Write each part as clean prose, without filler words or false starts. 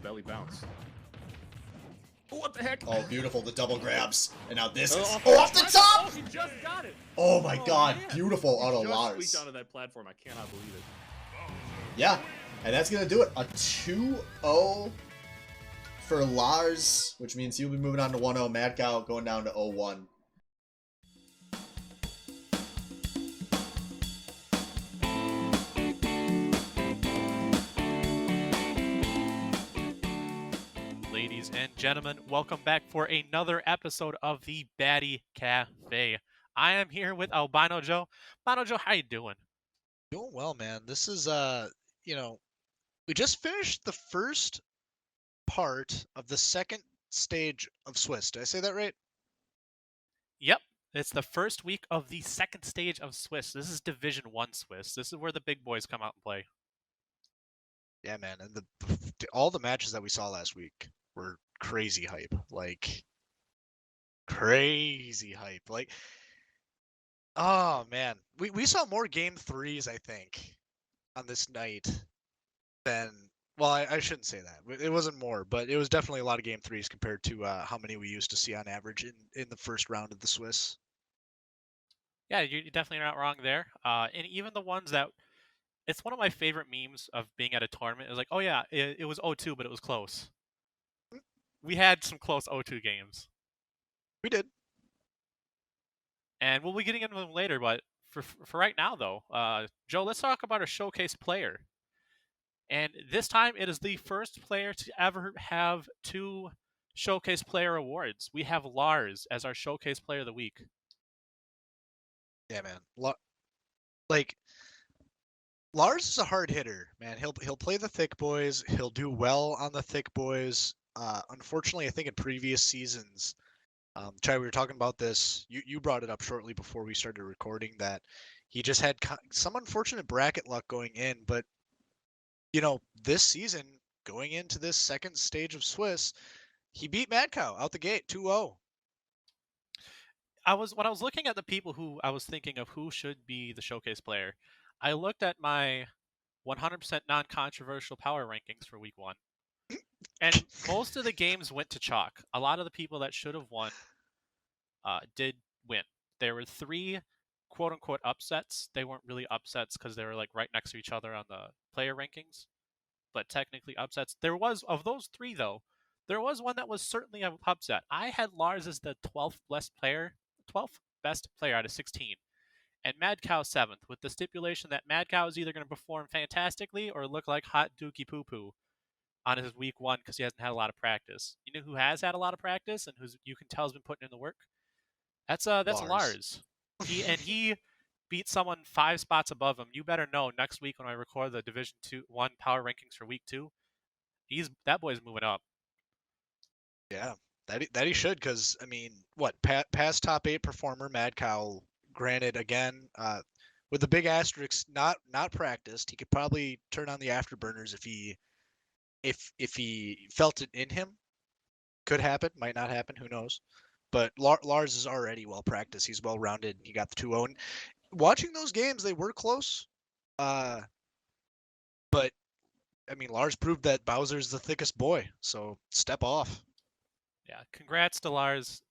belly bounce. Oh, what the heck? Oh, beautiful, the double grabs. And now this is... off off the top! Oh, he just got it! Oh my god, man. beautiful He auto just Lars. squeaked onto that platform. I cannot believe it. Yeah, and that's going to do it. A 2-0 for Lars, which means he'll be moving on to 1-0. Mad Cow going down to 0-1. Ladies and gentlemen, welcome back for another episode of the Baddy Cafe. I am here with Albino Joe. Albino Joe, how you doing? Doing well, man. This is we just finished the first part of the second stage of Swiss. Did I say that right? Yep, it's the first week of the second stage of Swiss. This is Division 1 Swiss. This is where the big boys come out and play. Yeah, man. And all the matches that we saw last week were crazy hype. Like crazy hype. Like oh man. We saw more game threes, I think, on this night than well, I shouldn't say that. It wasn't more, but it was definitely a lot of game threes compared to how many we used to see on average in the first round of the Swiss. Yeah, you're definitely not wrong there. And even the ones that... It's one of my favorite memes of being at a tournament. It was like, oh yeah, it was 0-2, but it was close. We had some close 0-2 games. We did. And we'll be getting into them later, but for right now, though, Joe, let's talk about our showcase player. And this time, it is the first player to ever have 2 showcase player awards. We have Lars as our showcase player of the week. Yeah, man. Like Lars is a hard hitter, man. He'll play the thick boys. He'll do well on the thick boys. Unfortunately, I think in previous seasons, Chai, we were talking about this. You brought it up shortly before we started recording that he just had some unfortunate bracket luck going in. But this season, going into this second stage of Swiss, he beat Mad Cow out the gate 2-0. When I was looking at the people who I was thinking of who should be the showcase player, I looked at my 100% non-controversial power rankings for week 1. And most of the games went to chalk. A lot of the people that should have won did win. There were 3 quote-unquote upsets. They weren't really upsets because they were like right next to each other on the player rankings, but technically upsets. There was, of those 3 though, there was one that was certainly an upset. I had Lars as the 12th best player out of 16. And Mad Cow 7th, with the stipulation that Mad Cow is either going to perform fantastically or look like hot dookie poo-poo on his week 1 because he hasn't had a lot of practice. You know who has had a lot of practice and who's you can tell has been putting in the work? That's Lars. He beat someone 5 spots above him. You better know next week when I record the Division 1 power rankings for week 2, that boy's moving up. Yeah, that he should, because I mean, what past top 8 performer Mad Cow. Granted, again, with the big asterisk, not practiced. He could probably turn on the afterburners if he felt it in him. Could happen, might not happen, who knows. But Lars is already well practiced. He's well rounded. He got the 2-0. And watching those games, they were close. But I mean, Lars proved that Bowser's the thickest boy. So step off. Yeah, congrats to Lars.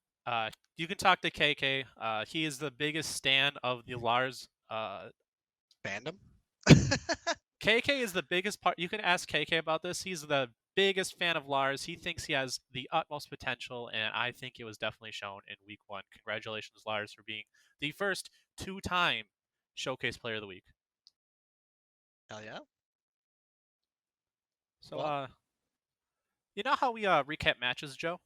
You can talk to KK. He is the biggest stan of the Lars Fandom. KK is the biggest part. You can ask KK about this. He's the biggest fan of Lars. He thinks he has the utmost potential, and I think it was definitely shown in week 1. Congratulations, Lars, for being the first 2-time showcase player of the week. Hell yeah. So, you know how we recap matches, Joe?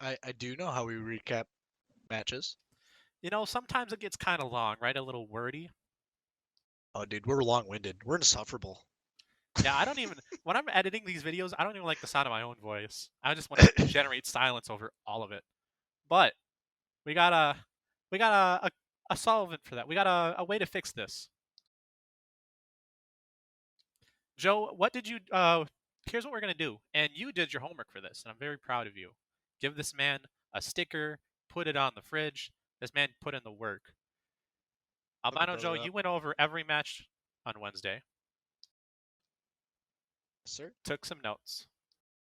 I do know how we recap matches. Sometimes it gets kind of long, right? A little wordy. Oh, dude, we're long-winded. We're insufferable. Yeah, I don't even... When I'm editing these videos, I don't even like the sound of my own voice. I just want to generate silence over all of it. But we got a solvent for that. We got a way to fix this. Joe, what did you... here's what we're going to do. And you did your homework for this, and I'm very proud of you. Give this man a sticker, put it on the fridge. This man put in the work. Albino Joe, you went over every match on Wednesday. Sir? Took some notes.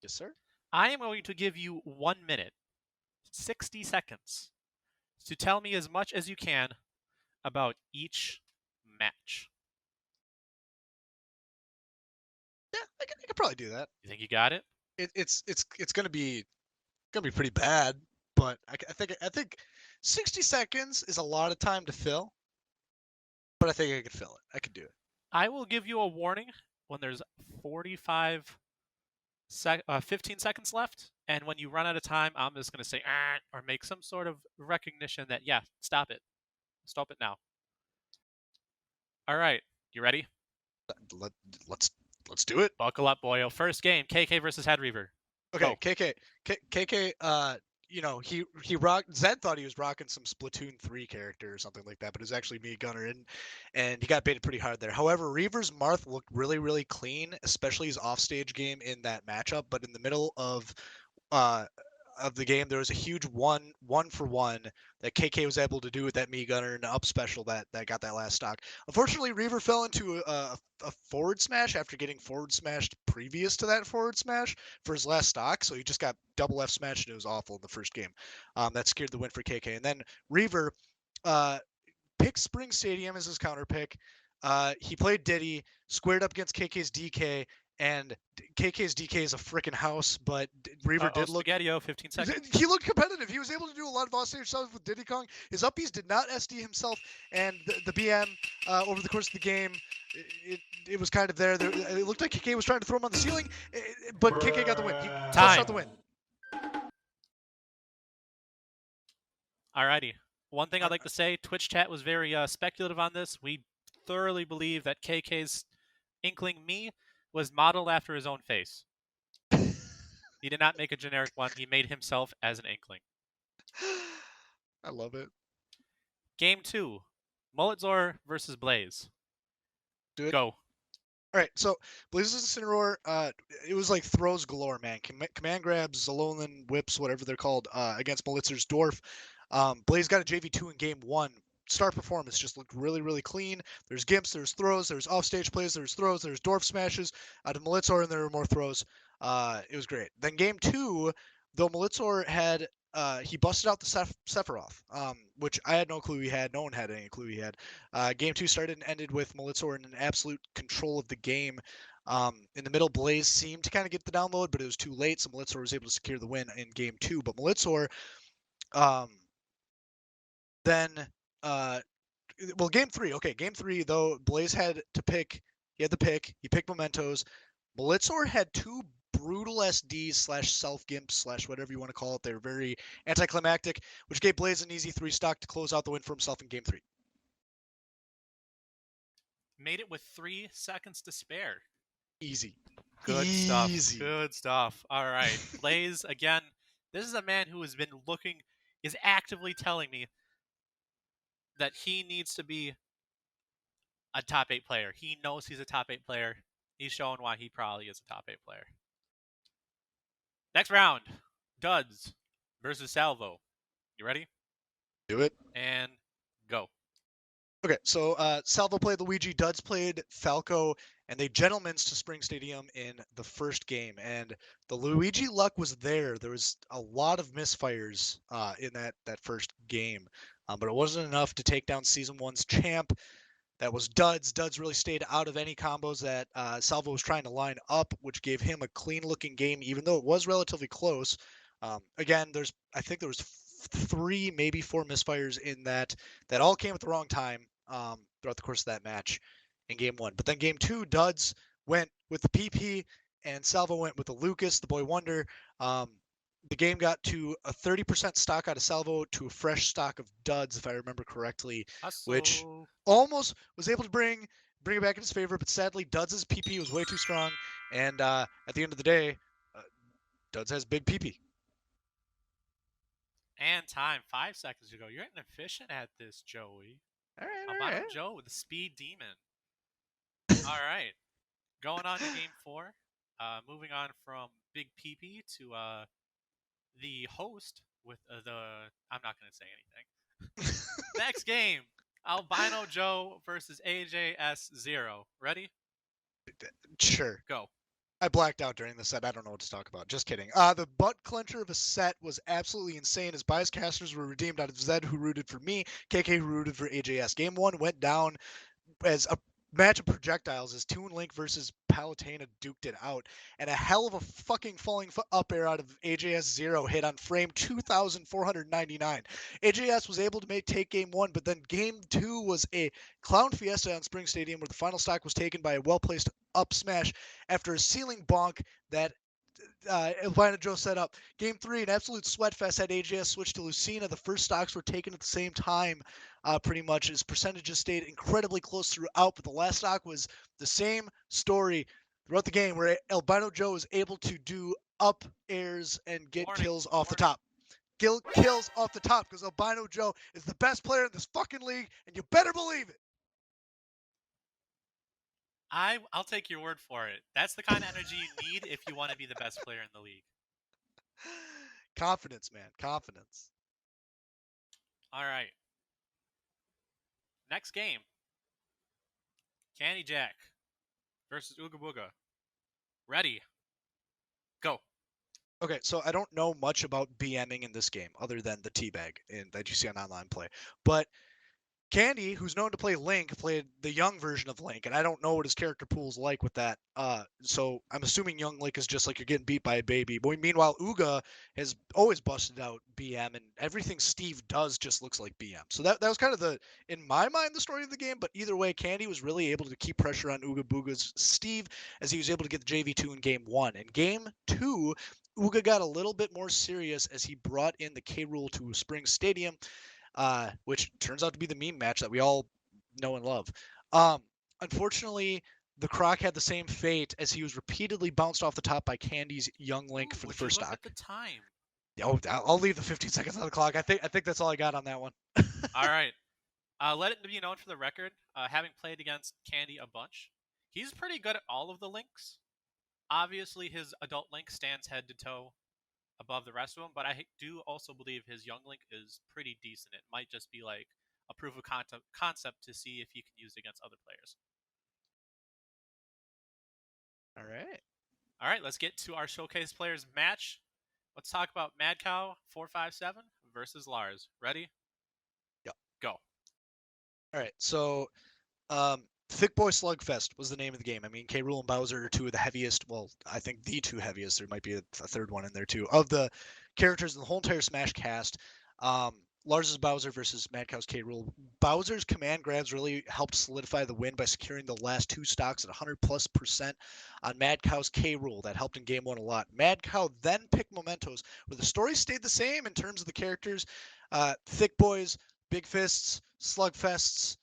Yes, sir. I am going to give you 1 minute, 60 seconds, to tell me as much as you can about each match. Yeah, I could probably do that. You think you got it? It's gonna be pretty bad, but I think 60 seconds is a lot of time to fill, but I think I could fill it. I could do it. I will give you a warning when there's 15 seconds left, and when you run out of time, I'm just going to say, or make some sort of recognition that, yeah, stop it. Stop it now. All right, you ready? Let, let's do it. Buckle up, boyo. First game, KK versus Head Reaver. Okay, Go. KK, you know, he rocked. Zed thought he was rocking some Splatoon 3 character or something like that, but it was actually me, Gunner, and he got baited pretty hard there. However, Reaver's Marth looked really clean, especially his offstage game in that matchup. But in the middle uh of the game, there was a huge one for one that KK was able to do with that me gunner and up special that got that last stock. Unfortunately, Reaver fell into a forward smash after getting forward smashed previous to that forward smash for his last stock, so he just got double F smashed and it was awful in the first game. That scared the win for KK. And then Reaver picked Spring Stadium as his counter pick. He played Diddy, squared up against KK's DK, and KK's DK is a freaking house, but Reaver did look. Spaghetti-O, 15 seconds. He looked competitive. He was able to do a lot of offstage stuff with Diddy Kong. His uppies did not SD himself, and the BM over the course of the game, it was kind of there. It looked like KK was trying to throw him on the ceiling, but KK got the win. He touched out the win. Alrighty. One thing I'd like to say, Twitch chat was very speculative on this. We thoroughly believe that KK's Inkling Me was modeled after his own face. He did not make a generic one. He made himself as an Inkling. I love it. Game 2, Mulletzor versus Blaze. Do it. Go. All right, so Blaze's Incineroar, it was like throws galore, man. Command grabs, Alolan whips, whatever they're called, against Malitzer's Dwarf. Blaze got a JV2 in game 1. Star performance just looked really clean. There's gimps, there's throws, there's offstage plays, there's throws, there's Dwarf smashes out of Malitzor, and there were more throws. It was great. Then game 2, though Malitzor had he busted out the Sephiroth, which I had no clue he had. No one had any clue he had. Game 2 started and ended with Malitzor in an absolute control of the game. In the middle, Blaze seemed to kind of get the download, but it was too late, so Malitzor was able to secure the win in game 2. But Malitzor, then, game 3. Okay, game 3, though, Blaze had to pick. He had the pick. He picked Mementos. Malitzor had 2 brutal SDs / self gimps / whatever you want to call it. They were very anticlimactic, which gave Blaze an easy 3 stock to close out the win for himself in game 3. Made it with 3 seconds to spare. Easy. Good Easy. stuff. Good stuff. All right. Blaze, again, this is a man who has been is actively telling me that he needs to be a top 8 player. He knows he's a top 8 player. He's showing why he probably is a top 8 player. Next round, Duds versus Salvo. You ready? Do it. And go. Okay, so Salvo played Luigi, Duds played Falco, and they gentlemans to Spring Stadium in the first game. And the Luigi luck was there. There was a lot of misfires in that first game, but it wasn't enough to take down Season 1's champ. That was Duds. Duds really stayed out of any combos that Salvo was trying to line up, which gave him a clean-looking game, even though it was relatively close. Again, I think there was 3, maybe 4 misfires in that all came at the wrong time throughout the course of that match in game 1. But then game 2, Duds went with the PP, and Salvo went with the Lucas, the Boy Wonder. The game got to a 30% stock out of Salvo to a fresh stock of Duds, if I remember correctly, which almost was able to bring it back in his favor, but sadly Duds' PP was way too strong, and at the end of the day, Duds has big PP. And time, 5 seconds to go. You're getting efficient at this, Joey. All Albino right. Joe with the speed demon. All right. Going on to game 4. Moving on from Big PP to the host with I'm not going to say anything. Next game, Albino Joe versus AJS0. Ready? Sure. Go. I blacked out during the set. I don't know what to talk about. Just kidding. The butt clencher of a set was absolutely insane as bias casters were redeemed out of Zed, who rooted for me, KK, who rooted for AJS. Game 1 went down as a match of projectiles as Toon Link versus Palutena duked it out, and a hell of a fucking falling up air out of AJS 0 hit on frame 2,499. AJS was able to take game 1, but then game 2 was a clown fiesta on Spring Stadium where the final stock was taken by a well-placed up smash after a ceiling bonk that Albino Joe set up. Game 3, an absolute sweatfest, had AJS switch to Lucina. The first stocks were taken at the same time, pretty much. His percentages stayed incredibly close throughout, but the last stock was the same story throughout the game, where Albino Joe was able to do up airs and get kills off the top. Kills off the top, because Albino Joe is the best player in this fucking league, and you better believe it. I'll take your word for it. That's the kind of energy you need if you want to be the best player in the league. Confidence, man. Confidence. All right. Next game. Candy Jack versus Ooga Booga. Ready. Go. Okay, so I don't know much about BMing in this game other than the teabag that you see on online play. But Candy, who's known to play Link, played the young version of Link, and I don't know what his character pool's like with that. So I'm assuming young Link is just like you're getting beat by a baby. But meanwhile, Ooga has always busted out BM, and everything Steve does just looks like BM. So that was kind of in my mind, the story of the game. But either way, Candy was really able to keep pressure on Ooga Booga's Steve as he was able to get the JV2 in game 1. In game 2, Ooga got a little bit more serious as he brought in the K Rule to Spring Stadium. Which turns out to be the meme match that we all know and love. Unfortunately, the Croc had the same fate as he was repeatedly bounced off the top by Candy's young Link for the first stock. At the time. Oh, I'll leave the 15 seconds on the clock. I think that's all I got on that one. All right. Let it be known for the record, having played against Candy a bunch, he's pretty good at all of the Links. Obviously, his adult Link stands head to toe above the rest of them, but I do also believe his young Link is pretty decent. It might just be like a proof of concept to see if he can use it against other players. All right, let's get to our showcase players match. Let's talk about Mad Cow 457 versus Lars. Ready? Yep. Go. All right, so Thick Boy Slugfest was the name of the game. I mean, K. Rool and Bowser are two of the heaviest, well, I think the two heaviest, there might be a third one in there too, of the characters in the whole entire Smash cast. Lars' Bowser versus Mad Cow's K. Rool. Bowser's command grabs really helped solidify the win by securing the last two stocks at 100+% on Mad Cow's K. Rool. That helped in game 1 a lot. Mad Cow then picked Mementos, where the story stayed the same in terms of the characters. Thick Boys, Big Fists, Slugfests,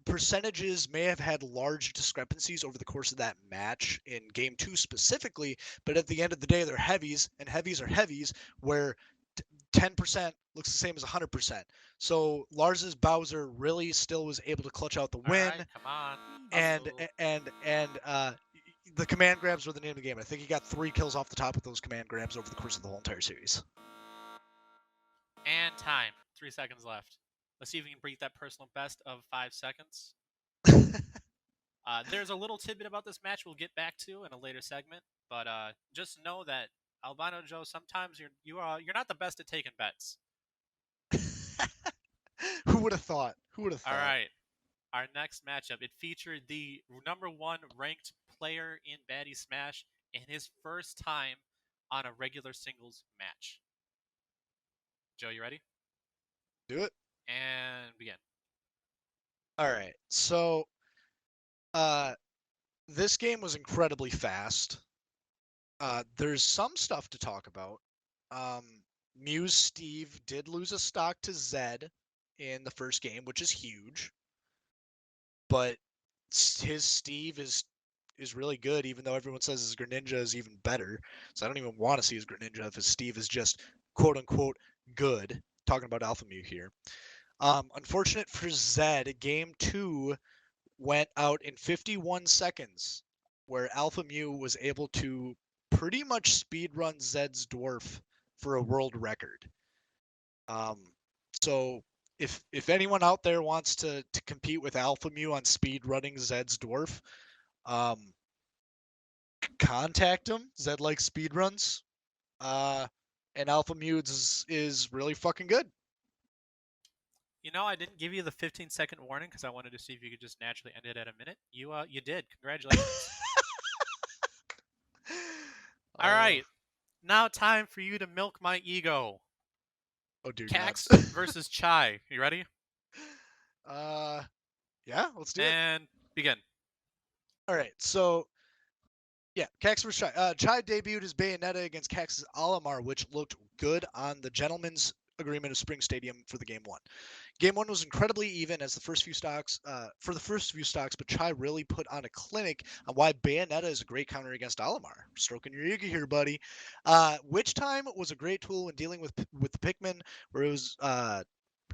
percentages may have had large discrepancies over the course of that match in game 2 specifically, but at the end of the day, they're heavies, and heavies are heavies, where 10% looks the same as 100%. So Lars's Bowser really still was able to clutch out the win. All right, come on. And the command grabs were the name of the game. I think he got 3 kills off the top with those command grabs over the course of the whole entire series. And time. 3 seconds left. Let's see if we can beat that personal best of 5 seconds. There's a little tidbit about this match we'll get back to in a later segment, but just know that Albino Joe, sometimes you're not the best at taking bets. Who would have thought? All right. Our next matchup, it featured the #1 ranked player in Baddy Smash in his first time on a regular singles match. Joe, you ready? Do it. And begin. All right. So this game was incredibly fast. There's some stuff to talk about. Muse Steve did lose a stock to Zed in the first game, which is huge. But his Steve is really good, even though everyone says his Greninja is even better. So I don't even want to see his Greninja if his Steve is just quote-unquote good. Talking about Alpha Mew here. Unfortunate for Zed, game 2 went out in 51 seconds, where Alpha Mew was able to pretty much speedrun Zed's Dwarf for a world record. So if anyone out there wants to compete with Alpha Mew on speedrunning Zed's Dwarf, contact him. Zed likes speedruns. And Alpha Mudes is really fucking good. You know, I didn't give you the 15-second warning because I wanted to see if you could just naturally end it at a minute. You did. Congratulations. All right. Now time for you to milk my ego. Oh, dear Cax God. versus Chai. You ready? Yeah, let's do it. And begin. All right, so yeah, Cax vs. Chai. Chai debuted his Bayonetta against Cax's Alamar, which looked good on the Gentleman's Agreement of Spring Stadium for the game one. Game one was incredibly even as the first few stocks, but Chai really put on a clinic on why Bayonetta is a great counter against Alamar. Stroking your ego here, buddy. Witch Time was a great tool when dealing with the Pikmin, where it was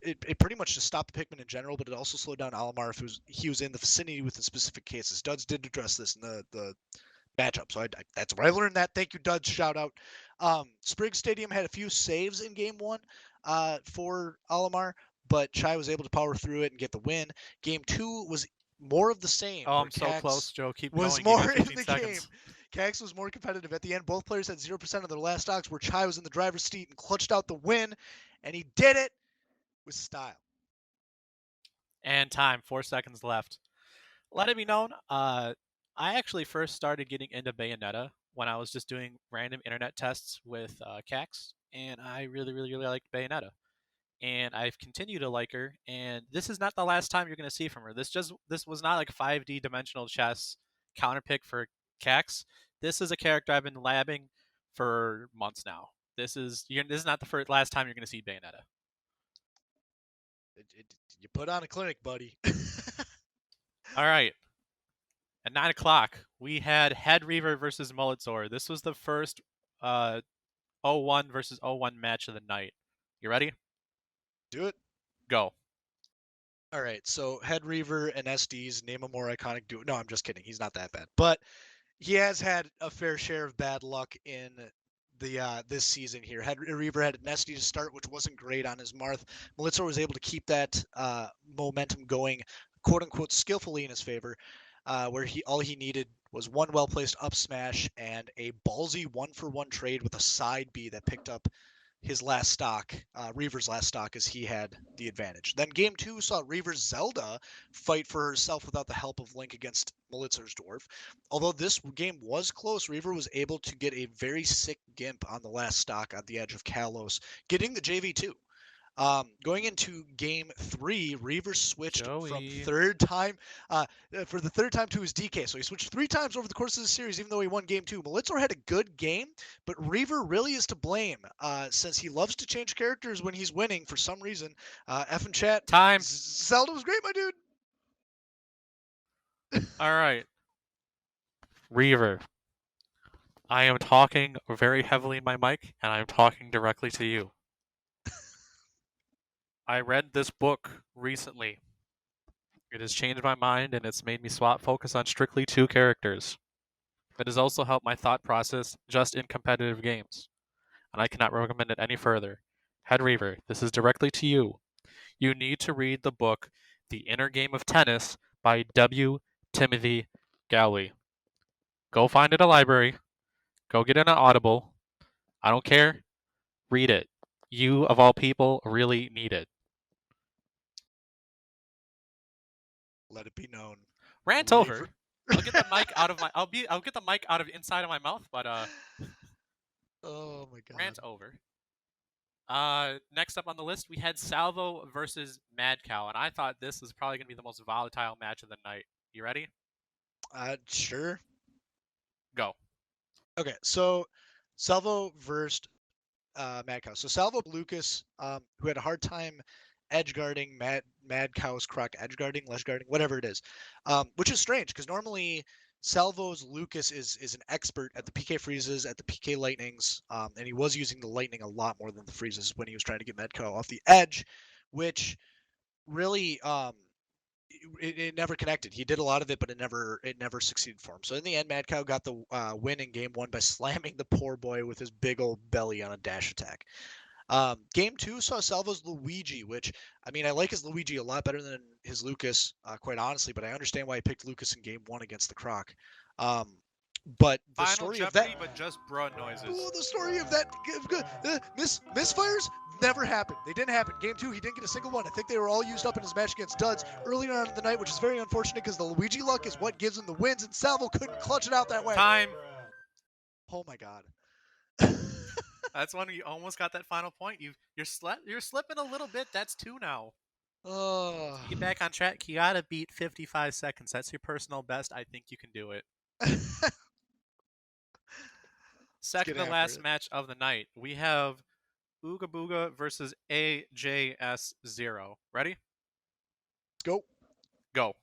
it pretty much just stopped the Pikmin in general, but it also slowed down Alamar if he was in the vicinity with the specific cases. Duds did address this in the matchup, so that's where I learned that. Thank you, Duds. Shout out. Spring Stadium had a few saves in game one for Alamar, but Chai was able to power through it and get the win. Game two was more of the same. Oh, where I'm so Cax close, Joe. Keep was going. more Give me in 15 the seconds. game. Cax was more competitive. At the end, both players had 0% of their last stocks, where Chai was in the driver's seat and clutched out the win, and he did it with style. And time. 4 seconds left. Let it be known, I actually first started getting into Bayonetta when I was just doing random internet tests with Cax, and I really, really, really liked Bayonetta. And I've continued to like her, and this is not the last time you're going to see from her. This was not like 5D dimensional chess counterpick for Cax. This is a character I've been labbing for months now. This is not the last time you're going to see Bayonetta. You put on a clinic, buddy. All right. At 9 o'clock, we had Head Reaver versus Mullitsor. This was the first 01 versus 01 match of the night. You ready? Do it. Go. All right, so Head Reaver and SD's name a more iconic duo. No, I'm just kidding. He's not that bad, but he has had a fair share of bad luck in the this season here. Head Reaver had an SD to start, which wasn't great on his Marth. Mullitsor was able to keep that momentum going, quote unquote, skillfully in his favor, where all he needed was one well placed up smash and a ballsy 1-for-1 trade with a side B that picked up his last stock, Reaver's last stock, as he had the advantage. Then game two saw Reaver's Zelda fight for herself without the help of Link against Mulitzer's Dwarf. Although this game was close, Reaver was able to get a very sick Gimp on the last stock on the edge of Kalos, getting the JV2. Going into game three, Reaver switched from third time for the third time to his DK. So he switched 3 times over the course of the series, even though he won game two. Mulitzor had a good game, but Reaver really is to blame since he loves to change characters when he's winning for some reason. F in chat. Time. Zelda was great, my dude. All right. Reaver. I am talking very heavily in my mic, and I'm talking directly to you. I read this book recently. It has changed my mind, and it's made me swap focus on strictly 2 characters. It has also helped my thought process just in competitive games, and I cannot recommend it any further. Head Reaver, this is directly to you. You need to read the book The Inner Game of Tennis by W. Timothy Gowley. Go find it at a library. Go get it on Audible. I don't care. Read it. You, of all people, really need it. Let it be known. Rant Reaver. over. I'll get the mic out of my. I'll get the mic out of inside of my mouth, but Oh my god. rant over. Next up on the list, we had Salvo versus Mad Cow, and I thought this was probably going to be the most volatile match of the night. You ready? Sure. Go. Okay, so Salvo versus Mad Cow. So Salvo Lucas, who had a hard time edge guarding Mad Cow's Croc edge guarding, ledge guarding, whatever it is, which is strange because normally Salvo's Lucas is an expert at the PK freezes, at the PK lightnings, and he was using the lightning a lot more than the freezes when he was trying to get Mad Cow off the edge, which really it never connected. He did a lot of it, but it never succeeded for him. So in the end, Mad Cow got the win in game one by slamming the poor boy with his big old belly on a dash attack. Game two saw Salvo's Luigi, which, I mean, I like his Luigi a lot better than his Lucas, quite honestly, but I understand why he picked Lucas in game one against the Croc. But the Final story Jeopardy, of that, but just bruh noises. ooh, the story of that misfires never happened. They didn't happen. Game 2, he didn't get a single one. I think they were all used up in his match against Duds earlier on in the night, which is very unfortunate because the Luigi luck is what gives him the wins, and Salvo couldn't clutch it out that way. Time. Oh my god. That's when you almost got that final point. You're slipping a little bit. That's 2 now. Oh. To get back on track, you gotta beat 55 seconds. That's your personal best. I think you can do it. Second to last match of the night, we have Ooga Booga versus AJS0. Ready? Let's go. Go.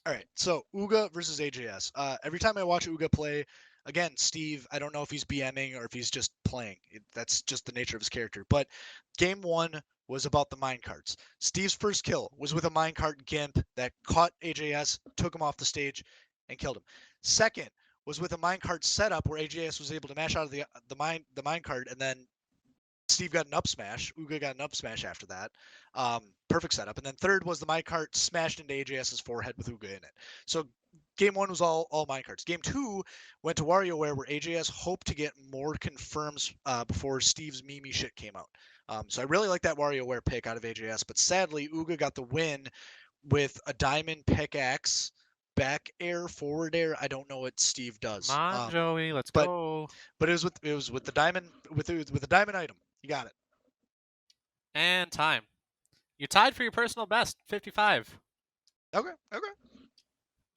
All right, so Uga versus AJS. Every time I watch Uga play, again, Steve, I don't know if he's BMing or if he's just playing. That's just the nature of his character. But game 1 was about the minecarts. Steve's first kill was with a minecart gimp that caught AJS, took him off the stage, and killed him. Second was with a minecart setup where AJS was able to mash out of the minecart, and then Steve got an up smash. Uga got an up smash after that. Perfect setup. And then third was the minecart smashed into AJS's forehead with Uga in it. So game 1 was all minecarts. Game 2 went to WarioWare, where AJS hoped to get more confirms before Steve's Mimi shit came out. So I really like that WarioWare pick out of AJS, but sadly Uga got the win with a diamond pickaxe, back air, forward air. I don't know what Steve does. Come on, Joey, let's but- go. But it was with the diamond with the diamond item. You got it. And time. You're tied for your personal best, 55. Okay.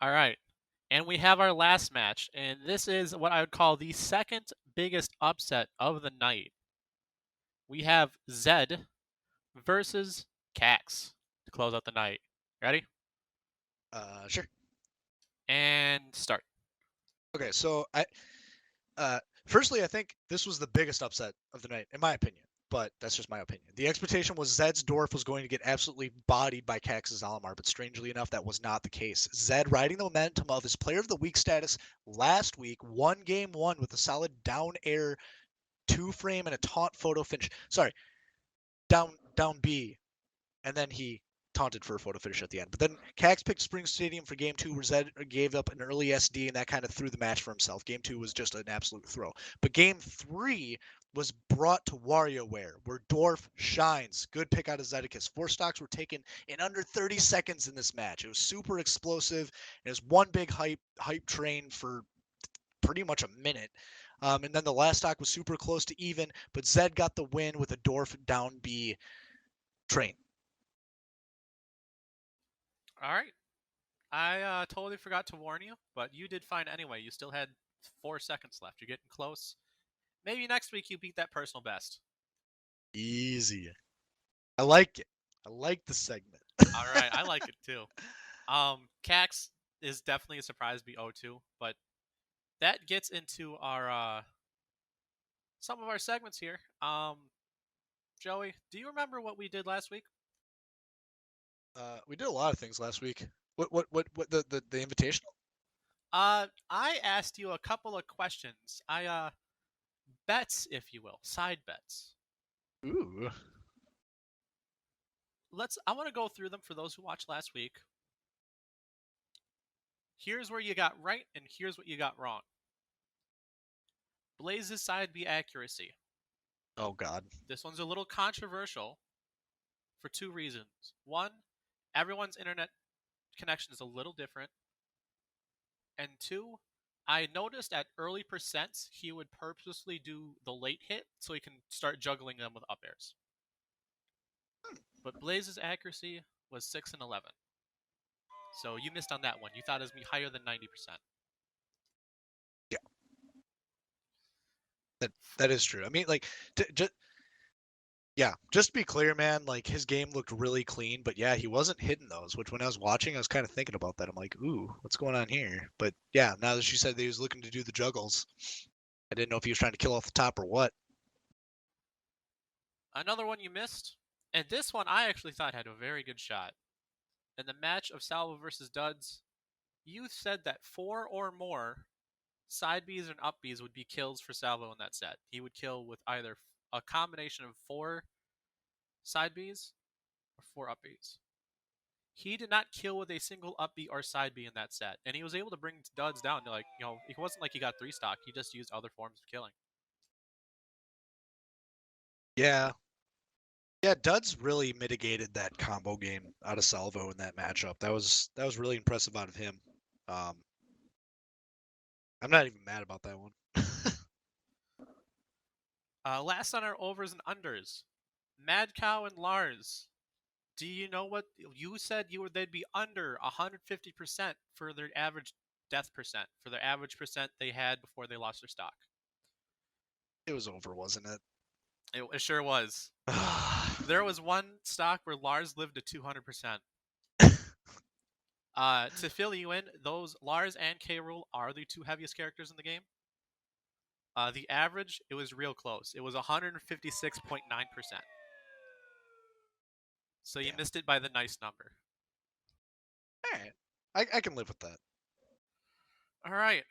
All right. And we have our last match, and this is what I would call the second biggest upset of the night. We have Zed versus Cax to close out the night. Ready? Sure. And start. Okay, so firstly, I think this was the biggest upset of the night, in my opinion. But that's just my opinion. The expectation was Zed's Dwarf was going to get absolutely bodied by Cax's Alamar, but strangely enough, that was not the case. Zed, riding the momentum of his Player of the Week status last week, won game 1 with a solid down air 2-frame and a taunt photo finish. Sorry, down B, and then he taunted for a photo finish at the end. But then Cax picked Spring Stadium for game 2, where Zed gave up an early SD, and that kind of threw the match for himself. Game 2 was just an absolute throw. But game 3 was brought to WarioWare, where Dwarf shines. Good pick out of Zedicus. 4 stocks were taken in under 30 seconds in this match. It was super explosive. It was one big hype train for pretty much a minute. And then the last stock was super close to even, but Zed got the win with a Dwarf down B train. All right. I totally forgot to warn you, but you did fine anyway. You still had 4 seconds left. You're getting close. Maybe next week you beat that personal best. Easy. I like it. I like the segment. All right, I like it too. Cax is definitely a surprise to be 0-2, but that gets into our some of our segments here. Joey, do you remember what we did last week? We did a lot of things last week. What the invitational? I asked you a couple of questions. Bets, if you will, side bets. Ooh. I want to go through them for those who watched last week. Here's where you got right, and here's what you got wrong. Blaze's side B accuracy. Oh God. This one's a little controversial for 2 reasons. One, everyone's internet connection is a little different. And 2, I noticed at early percents he would purposely do the late hit so he can start juggling them with up airs. But Blaze's accuracy was 6 and 11. So you missed on that one. You thought it was going to be higher than 90%. Yeah. That is true. I mean, like, just to be clear, man, like, his game looked really clean, but yeah, he wasn't hitting those, which when I was watching, I was kind of thinking about that. I'm like, ooh, what's going on here? But yeah, now that she said that he was looking to do the juggles, I didn't know if he was trying to kill off the top or what. Another one you missed, and this one I actually thought had a very good shot. In the match of Salvo versus Duds, you said that 4 or more side Bs and up Bs would be kills for Salvo in that set. He would kill with either a combination of 4 side Bs or 4 up Bs. he did not kill with a single up B or side B in that set, and he was able to bring duds down to, like, it wasn't like he got 3-stock. He just used other forms of killing. Yeah. Yeah, Duds really mitigated that combo game out of Salvo in that matchup. That was really impressive out of him. I'm not even mad about that one. Last on our overs and unders, Mad Cow and Lars. Do you know what you said? They'd be under 150% for their average death percent, for their average percent they had before they lost their stock. It was over, wasn't it? It sure was. There was one stock where Lars lived to 200%. To fill you in, those Lars and K. Rool are the two heaviest characters in the game. The average, it was real close. It was 156.9%. So you missed it by the nice number. Alright. I can live with that. All right.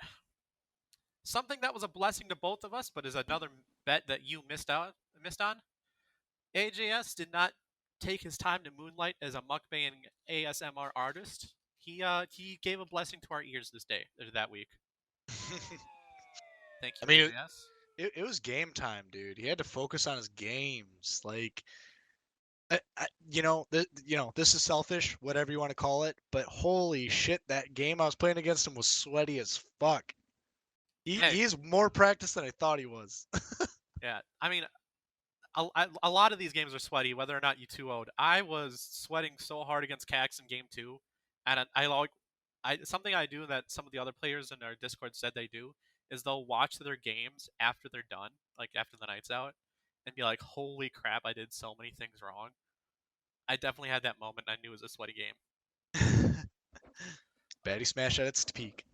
Something that was a blessing to both of us, but is another bet that you missed on. AJS did not take his time to moonlight as a mukbang ASMR artist. He gave a blessing to our ears that week. Thank you, I mean, AJS. It was game time, dude. He had to focus on his games. Like, this is selfish, whatever you want to call it. But holy shit, that game I was playing against him was sweaty as fuck. He's more practiced than I thought he was. Yeah, I mean, a lot of these games are sweaty, whether or not you 2-0'd. I was sweating so hard against Cax in game 2, and something I do that some of the other players in our Discord said they do is they'll watch their games after they're done, like after the night's out, and be like, holy crap, I did so many things wrong. I definitely had that moment, and I knew it was a sweaty game. Baddy Smash at its peak.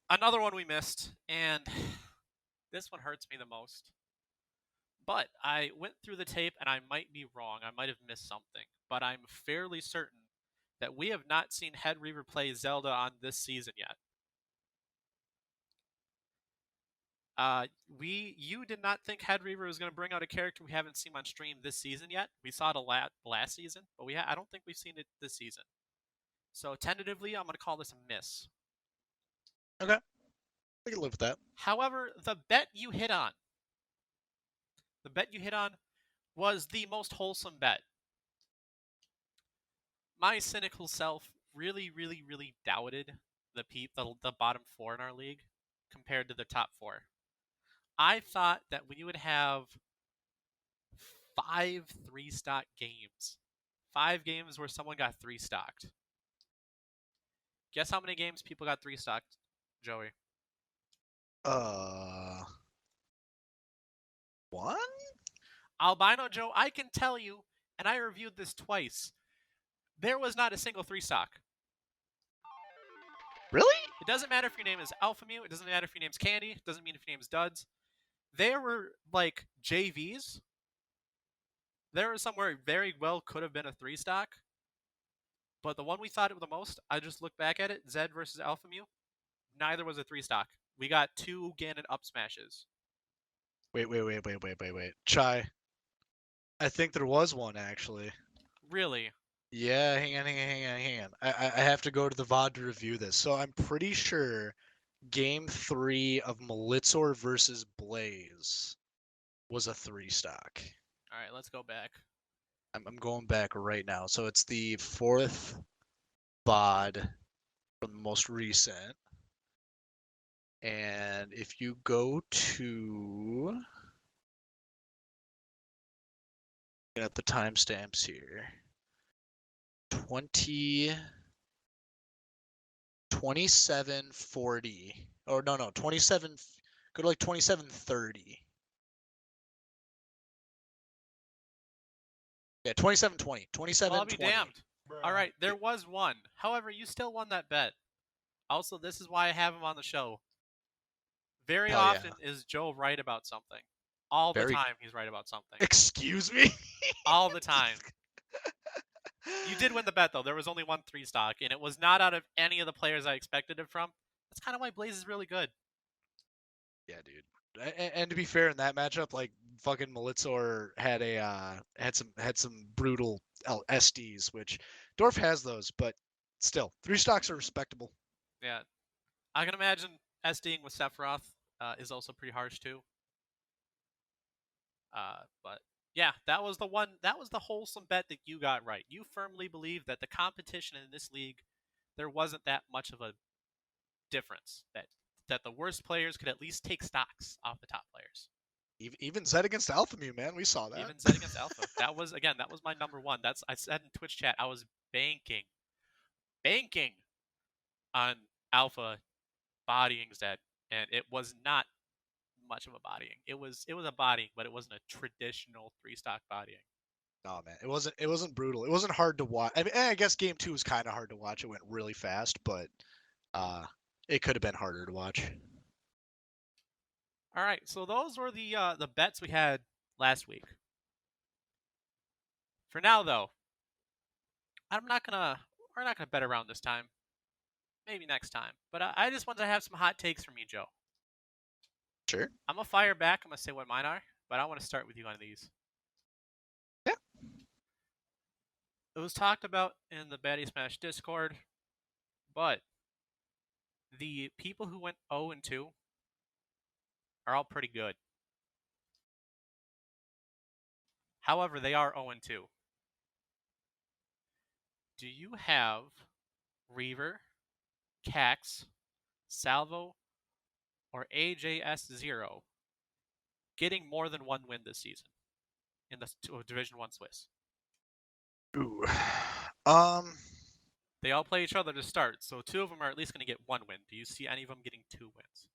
Another one we missed, and this one hurts me the most. But I went through the tape, and I might be wrong. I might have missed something. But I'm fairly certain that we have not seen Head Reaver play Zelda on this season yet. You did not think Head Reaver was going to bring out a character we haven't seen on stream this season yet. We saw it last season, but I don't think we've seen it this season. So tentatively, I'm going to call this a miss. Okay, I can live with that. However, the bet you hit on was the most wholesome bet. My cynical self really, really, really doubted the bottom 4 in our league compared to the top 4. I thought that we would have 5 3-stock games. 5 games where someone got 3-stocked. Guess how many games people got 3-stocked, Joey? 1? Albino Joe, I can tell you, and I reviewed this twice, there was not a single 3-stock. Really? It doesn't matter if your name is Alpha Mew, it doesn't matter if your name's Candy, it doesn't mean if your name's Duds. There were, like, JVs. There was somewhere it very well could have been a 3-stock. But the one we thought it was the most, I just looked back at it, Zed versus Alpha Mew, neither was a 3-stock. We got 2 Ganon up smashes. Wait. Chai. I think there was one, actually. Really? Yeah, hang on. I have to go to the VOD to review this. So I'm pretty sure Game 3 of Malitzor versus Blaze was a 3-stock. All right, let's go back. I'm going back right now. So it's the 4th VOD from the most recent. And if you go to... Get the timestamps here. 2740. Or no, 27. Go to like 2730. Yeah, 2720. 2720. Well, I'll be damned. All right, there was one. However, you still won that bet. Also, this is why I have him on the show. Very Hell often yeah. is Joe right about something. All the time he's right about something. Excuse me? All the time. You did win the bet, though. There was only one 3-stock, and it was not out of any of the players I expected it from. That's kind of why Blaze is really good. Yeah, dude. And to be fair, in that matchup, like fucking Malitzor had some brutal SDs, which Dorf has those, but still, 3 stocks are respectable. Yeah, I can imagine SDing with Sephiroth is also pretty harsh too. But yeah, that was the one. That was the wholesome bet that you got right. You firmly believe that the competition in this league, there wasn't that much of a difference. That the worst players could at least take stocks off the top players. Even Zed against Alpha Mew, man, we saw that. Even Zed against Alpha. That was my number one. I said in Twitch chat I was banking on Alpha bodying Zed, and it was not much of a bodying. It was a bodying, but it wasn't a traditional 3-stock bodying. No, man, it wasn't brutal. It wasn't hard to watch. I mean, I guess game 2 was kind of hard to watch. It went really fast, but it could have been harder to watch. All right, so those were the bets we had last week. For now, though, we're not gonna bet around this time. Maybe next time. But I just wanted to have some hot takes from you, Joe. Sure. I'm gonna fire back. I'm gonna say what mine are, but I want to start with you on these. Yeah. It was talked about in the Baddy Smash Discord, but the people who went 0-2 are all pretty good. However, they are 0-2. Do you have Reaver, Cax, Salvo, or AJS0 getting more than one win this season in the Division 1 Swiss? Ooh. They all play each other to start, so 2 of them are at least going to get 1 win. Do you see any of them getting 2 wins?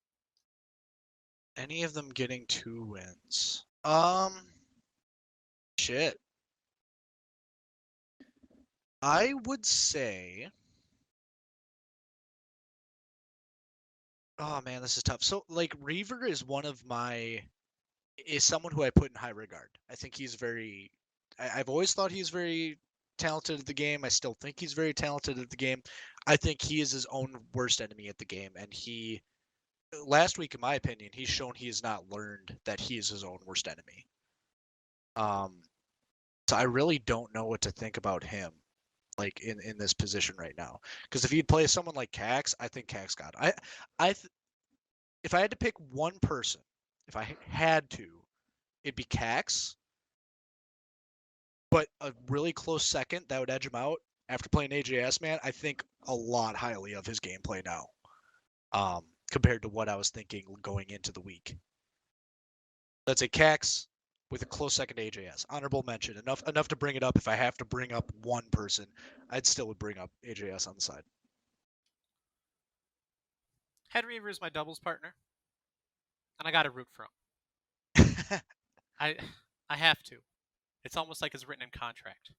Any of them getting 2 wins? Shit. I would say. Oh man, this is tough. So like Reaver is someone who I put in high regard. I think he's I've always thought he's very talented at the game. I still think he's very talented at the game. I think he is his own worst enemy at the game, and last week, in my opinion, he's shown he has not learned that he is his own worst enemy. So I really don't know what to think about him, like in this position right now. Because if he'd play someone like Cax, I think Cax got it. If I had to pick one person, if I had to, it'd be Cax. But a really close second that would edge him out after playing AJS, man, I think a lot highly of his gameplay now, compared to what I was thinking going into the week. That's a Cax with a close second to AJS. Honorable mention. Enough to bring it up. If I have to bring up one person, I'd still would bring up AJS on the side. Head Reaver is my doubles partner, and I got to root for him. I have to. It's almost like it's written in contract.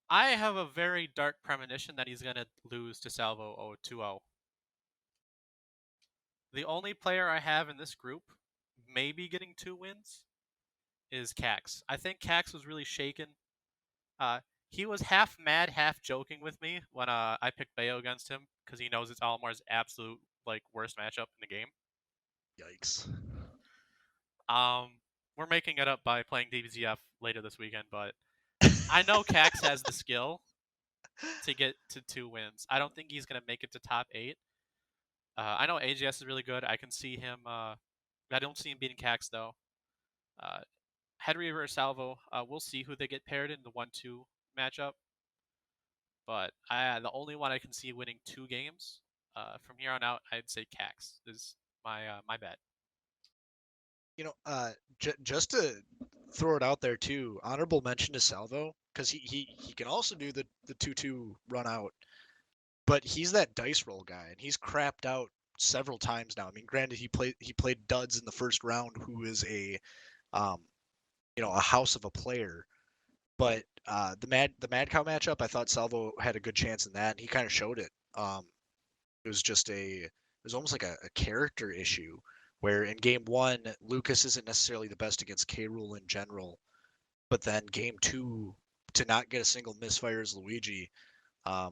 I have a very dark premonition that he's going to lose to Salvo 2-0. The only player I have in this group maybe getting 2 wins is Cax. I think Cax was really shaken. He was half mad, half joking with me when I picked Bayo against him because he knows it's Alamar's absolute worst matchup in the game. Yikes. We're making it up by playing DBZF later this weekend, but I know Cax has the skill to get to 2 wins. I don't think he's going to make it to top 8. I know AGS is really good. I can see him. I don't see him beating Cax, though. Head Reaver or Salvo, we'll see who they get paired in the 1-2 matchup. But the only one I can see winning 2 games from here on out, I'd say Cax is my bet. You know, just to throw it out there too, honorable mention to Salvo because he can also do the 2-2 run out, but he's that dice roll guy and he's crapped out several times now. I mean, granted he played Duds in the first round, who is a house of a player, but the Mad Cow matchup, I thought Salvo had a good chance in that, and he kind of showed it. It was almost like a character issue. Where in game 1, Lucas isn't necessarily the best against K-Rool in general, but then game 2, to not get a single misfire as Luigi, I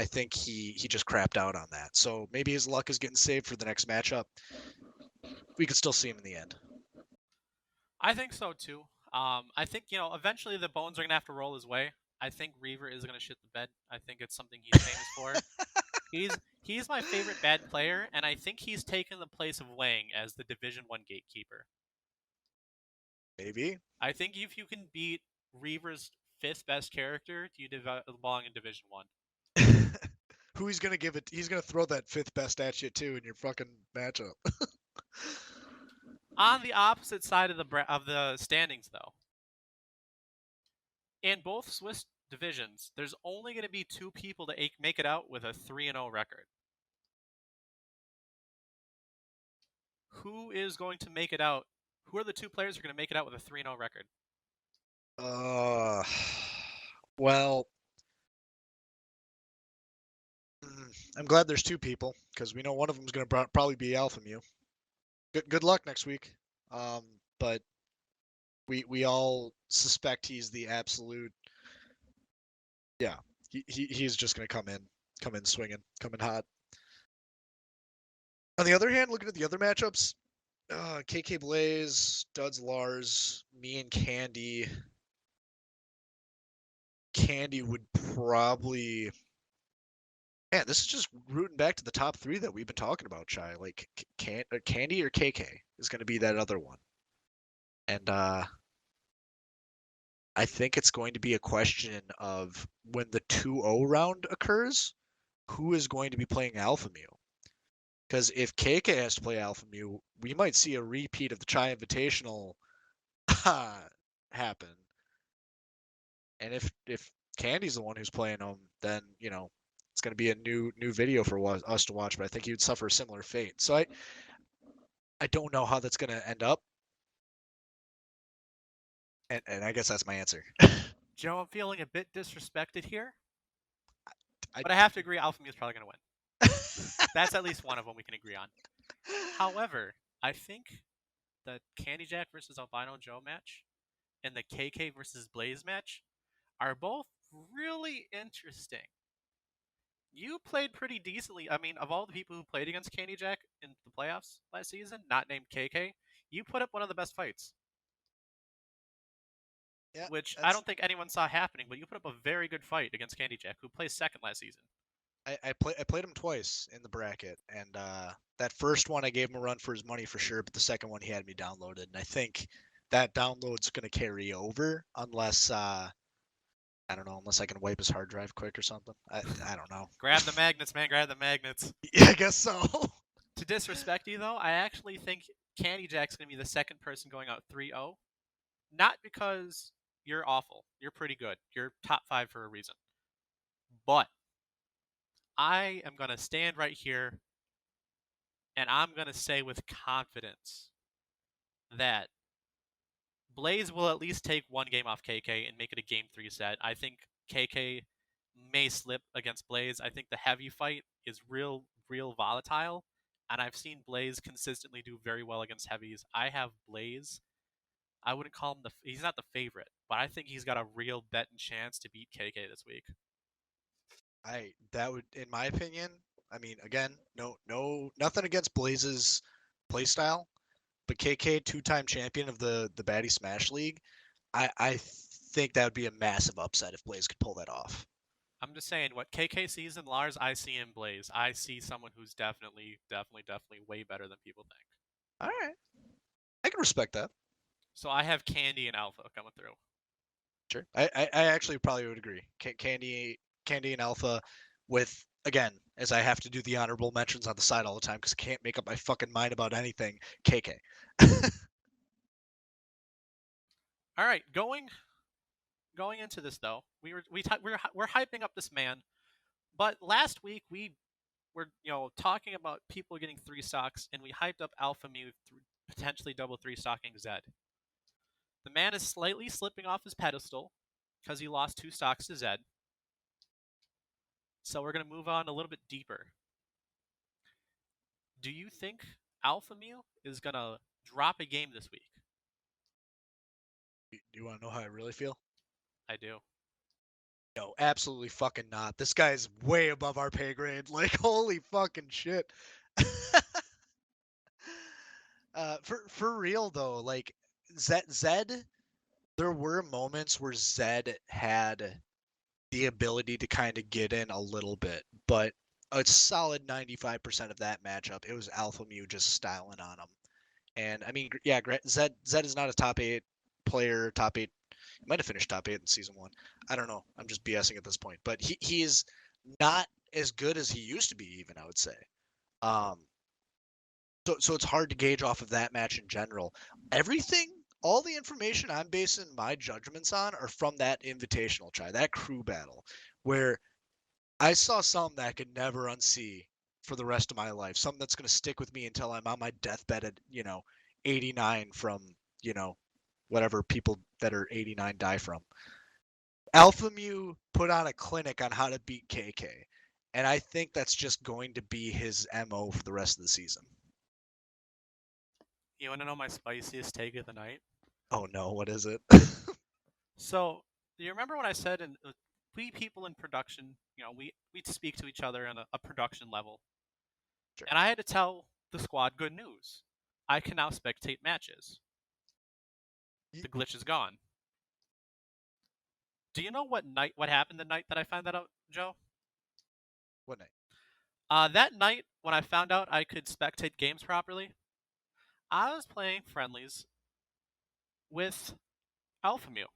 think he just crapped out on that. So maybe his luck is getting saved for the next matchup. We could still see him in the end. I think so too. I think eventually the bones are gonna have to roll his way. I think Reaver is gonna shit the bed. I think it's something he's famous for. He's my favorite bad player, and I think he's taken the place of Wang as the Division 1 gatekeeper. Maybe. I think if you can beat Reaver's 5th best character, you belong in Division 1. Who he's gonna give it? He's gonna throw that 5th best at you too in your fucking matchup. On the opposite side of the standings, though, in both Swiss divisions, there's only going to be 2 people to make it out with a 3-0 record. Who is going to make it out? Who are the 2 players who are going to make it out with a 3-0 record? Well, I'm glad there's 2 people because we know one of them is gonna probably be Alpha Mew. Good luck next week. But we all suspect he's the absolute. Yeah, he's just gonna come in swinging, come in hot. On the other hand, looking at the other matchups, KK Blaze, Duds Lars, me and Candy. Candy would probably. Man, this is just rooting back to the top 3 that we've been talking about, Chai. Like Candy or KK is going to be that other one, and I think it's going to be a question of when the 2-0 round occurs, who is going to be playing Alpha Mew? Because if KK has to play Alpha Mew, we might see a repeat of the Chai Invitational happen. And if Candy's the one who's playing him, then it's going to be a new video for us to watch. But I think he would suffer a similar fate. So I don't know how that's going to end up. And I guess that's my answer. Joe, I'm feeling a bit disrespected here, but I have to agree Alpha Mew is probably going to win. That's at least one of them we can agree on. However, I think the Candy Jack versus Albino Joe match and the KK versus Blaze match are both really interesting. You played pretty decently. I mean, of all the people who played against Candy Jack in the playoffs last season, not named KK, you put up one of the best fights. Yeah, which I don't think anyone saw happening, but you put up a very good fight against Candy Jack, who placed 2nd last season. I played him twice in the bracket, and that first one I gave him a run for his money for sure, but the second one he had me downloaded, and I think that download's going to carry over unless I don't know, unless I can wipe his hard drive quick or something. I don't know. Grab the magnets, man. Grab the magnets. Yeah, I guess so. To disrespect you, though, I actually think Candy Jack's going to be the 2nd person going out 3-0. Not because you're awful. You're pretty good. You're top 5 for a reason. But I am going to stand right here and I'm going to say with confidence that Blaze will at least take one game off KK and make it a game 3 set. I think KK may slip against Blaze. I think the heavy fight is real volatile, and I've seen Blaze consistently do very well against heavies. I have Blaze. I wouldn't call him he's not the favorite, but I think he's got a real bet and chance to beat KK this week. That would, in my opinion, I mean, again, nothing against Blaze's playstyle, but KK, 2-time champion of the Baddy Smash League, I think that would be a massive upset if Blaze could pull that off. I'm just saying, what KK sees in Lars, I see in Blaze. I see someone who's definitely way better than people think. All right, I can respect that. So I have Candy and Alpha coming through. Sure, I actually probably would agree. Candy and Alpha, with, again, as I have to do the honorable mentions on the side all the time because I can't make up my fucking mind about anything. KK. All right, going into this though, we're hyping up this man, but last week we were talking about people getting 3 stocks, and we hyped up Alpha Mew potentially double 3 stocking Zed. The man is slightly slipping off his pedestal because he lost 2 stocks to Zed. So we're going to move on a little bit deeper. Do you think Alpha Mew is going to drop a game this week? Do you want to know how I really feel? I do. No, absolutely fucking not. This guy's way above our pay grade. Like, holy fucking shit. For real though, like Zed, there were moments where Zed had the ability to kind of get in a little bit, but a solid 95% of that matchup, it was Alpha Mew just styling on him. And I mean, yeah, Zed is not a top 8 player, top 8. He might have finished top 8 in season 1. I don't know. I'm just BSing at this point, but he is not as good as he used to be, even, I would say. So it's hard to gauge off of that match in general. All the information I'm basing my judgments on are from that invitational try, that crew battle, where I saw something that I could never unsee for the rest of my life. Something that's going to stick with me until I'm on my deathbed at, 89 from, whatever people that are 89 die from. Alpha Mew put on a clinic on how to beat KK. And I think that's just going to be his MO for the rest of the season. You want to know my spiciest take of the night? Oh no, what is it? So, do you remember when I said we people in production, we speak to each other on a production level. Sure. And I had to tell the squad good news. I can now spectate matches. The glitch is gone. Do you know what happened the night that I found that out, Joe? What night? That night when I found out I could spectate games properly, I was playing friendlies with Alpha Mew.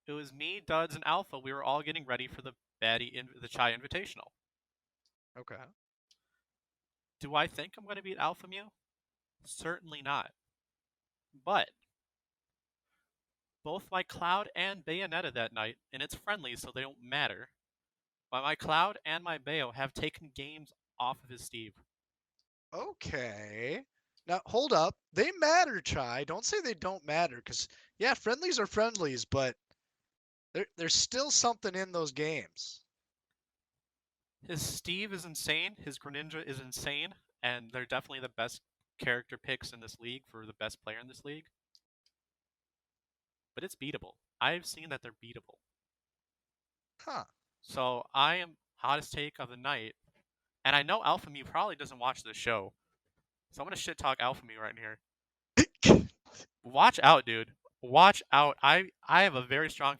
It was me, Duds, and Alpha. We were all getting ready for the the Chai Invitational. Okay. Do I think I'm going to beat Alpha Mew? Certainly not. But both my Cloud and Bayonetta that night, and it's friendly, so they don't matter. But my Cloud and my Bayo have taken games off of his Steve. Okay. Now, hold up. They matter, Chai. Don't say they don't matter, because, yeah, friendlies are friendlies, but there's still something in those games. His Steve is insane. His Greninja is insane. And they're definitely the best character picks in this league for the best player in this league. But it's beatable. I've seen that they're beatable. Huh. So I am hottest take of the night. And I know Alpha Mew probably doesn't watch this show. So I'm going to shit talk Alpha Mew right here. Watch out, dude. Watch out. I have a very strong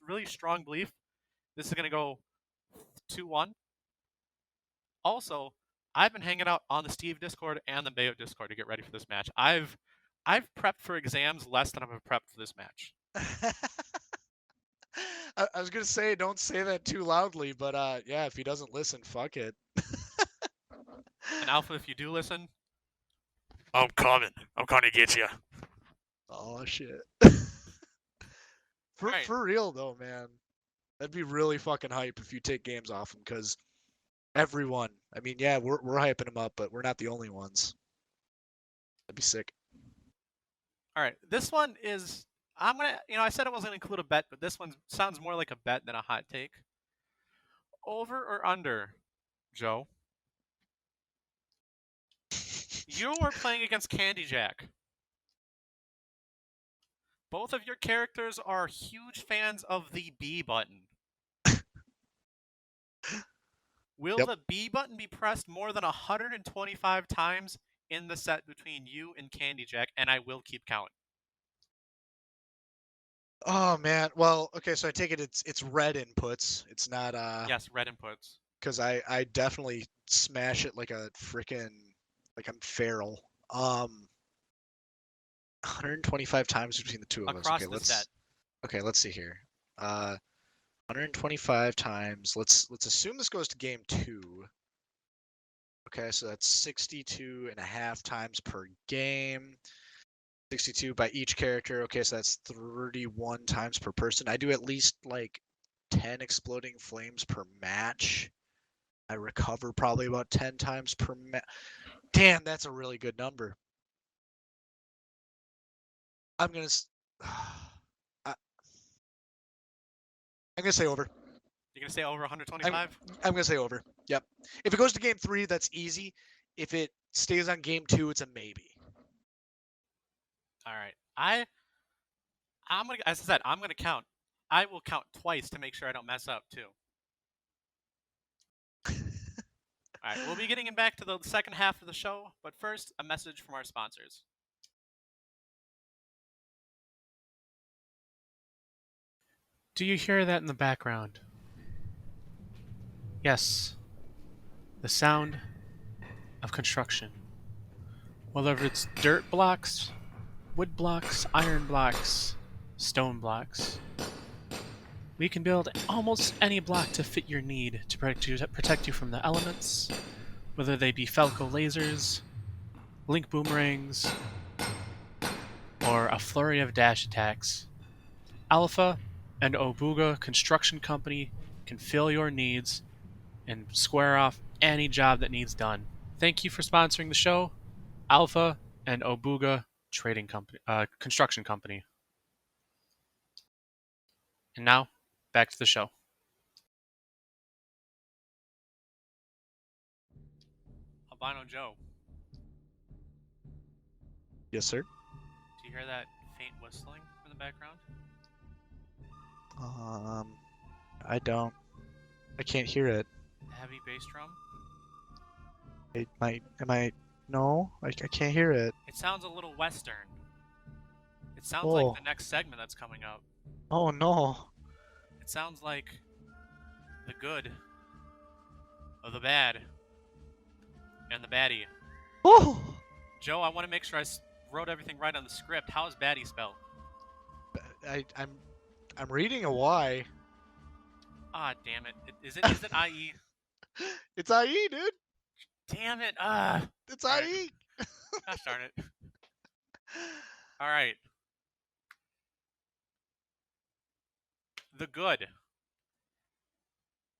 really strong belief this is going to go 2-1. Also, I've been hanging out on the Steve Discord and the Bayo Discord to get ready for this match. I've prepped for exams less than I've prepped for this match. I was gonna say don't say that too loudly, but yeah, if he doesn't listen, fuck it. And Alpha, if you do listen, I'm coming. I'm coming to get you. Oh shit. Right. For real though, man, that'd be really fucking hype if you take games off him, because everyone. I mean, yeah, we're hyping him up, but we're not the only ones. That'd be sick. All right, this one is. I'm gonna. I said I wasn't gonna include a bet, but this one sounds more like a bet than a hot take. Over or under, Joe? You were playing against Candy Jack. Both of your characters are huge fans of the B button. Will the B button be pressed more than 125 times in the set between you and Candy Jack? And I will keep count. Oh man. Well, okay, so I take it it's red inputs. It's not Yes, red inputs. Because I definitely smash it like a freaking like I'm feral. 125 times between the two of us. Across the set. Okay, let's see here. 125 times. Let's assume this goes to game 2. Okay, so that's 62 and a half times per game. 62 by each character. Okay, so that's 31 times per person. I do at least like 10 exploding flames per match. I recover probably about 10 times per match. Damn, that's a really good number. I'm gonna say over. You're gonna say over 125? I'm gonna say over. Yep. If it goes to game 3, that's easy. If it stays on game 2, it's a maybe. All right. I'm gonna, as I said, I'm gonna count. I will count twice to make sure I don't mess up too. All right, we'll be getting back to the second half of the show, but first, a message from our sponsors. Do you hear that in the background? Yes, the sound of construction. Whether it's dirt blocks, wood blocks, iron blocks, stone blocks. We can build almost any block to fit your need to protect you from the elements, whether they be Falco lasers, Link boomerangs, or a flurry of dash attacks. Alpha and Obuga Construction Company can fill your needs and square off any job that needs done. Thank you for sponsoring the show, Alpha and Obuga Trading Company, Construction Company. And now, back to the show. Albino Joe, Yes, sir. do you hear that faint whistling in the background? I don't. I can't hear it. Heavy bass drum? It might. Am I? No, I can't hear it. It sounds a little western. It sounds Oh. like the next segment that's coming up. Oh no. It sounds like the good of the bad and the baddie. Oh. Joe, I want to make sure I wrote everything right on the script. How is baddie spelled? I'm reading a Y. Ah, damn it. Is it IE? It's IE, dude. Damn it. It's All right. IE. Gosh darn it. All right. The good.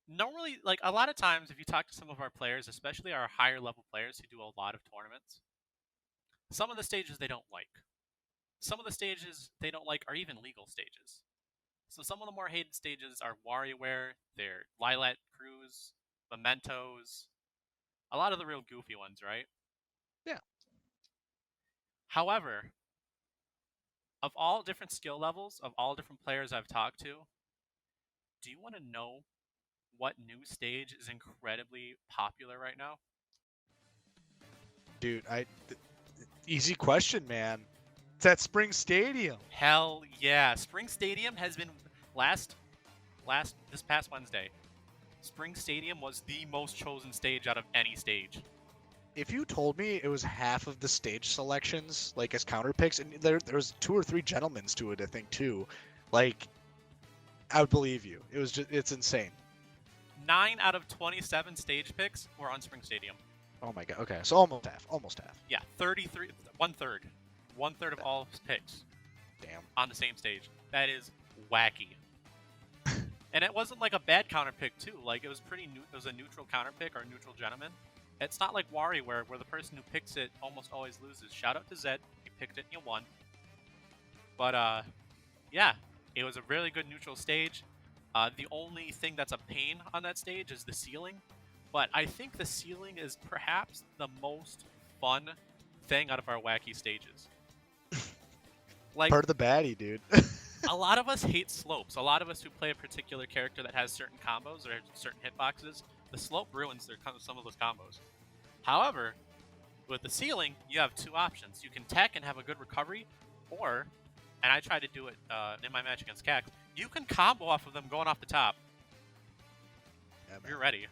Normally, like a lot of times, if you talk to some of our players, especially our higher level players who do a lot of tournaments, some of the stages they don't like. Some of the stages they don't like are even legal stages. So some of the more hated stages are WarioWare, they're Lilac Cruise, Mementos, a lot of the real goofy ones, right? Yeah. However, of all different skill levels, of all different players I've talked to, do you want to know what new stage is incredibly popular right now? Dude, easy question, man. It's at Spring Stadium. Hell yeah. Spring Stadium has been this past Wednesday. Spring Stadium was the most chosen stage out of any stage. If you told me it was half of the stage selections, like as counter picks, and there was 2 or 3 gentlemen's to it, I think too, like I would believe you. It's insane. 9 out of 27 stage picks were on Spring Stadium. Oh my god. Okay, so almost half. Yeah, 33, 1/3. 1/3 of all picks. Damn. On the same stage. That is wacky. And it wasn't like a bad counter pick too. Like it was it was a neutral counter pick or a neutral gentleman. It's not like WarioWare where the person who picks it almost always loses. Shout out to Zed, you picked it and you won. But yeah, it was a really good neutral stage. The only thing that's a pain on that stage is the ceiling. But I think the ceiling is perhaps the most fun thing out of our wacky stages. Like Part of the baddie, dude. a lot of us hate slopes. A lot of us who play a particular character that has certain combos or certain hitboxes, the slope ruins some of those combos. However, with the ceiling, you have 2 options. You can tech and have a good recovery, or, and I tried to do it in my match against Cax, you can combo off of them going off the top. Yeah, You're ready.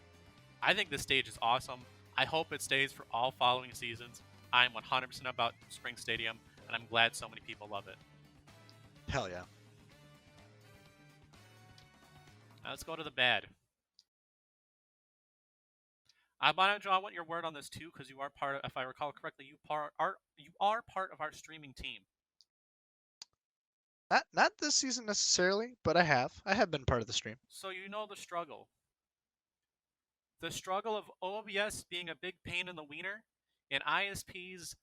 I think this stage is awesome. I hope it stays for all following seasons. I'm 100% about Spring Stadium, and I'm glad so many people love it. Hell yeah. Now let's go to the bad. I want your word on this too, because you are part of, if I recall correctly, you are part of our streaming team. Not this season necessarily, but I have been part of the stream. So you know the struggle. The struggle of OBS being a big pain in the wiener, and ISPs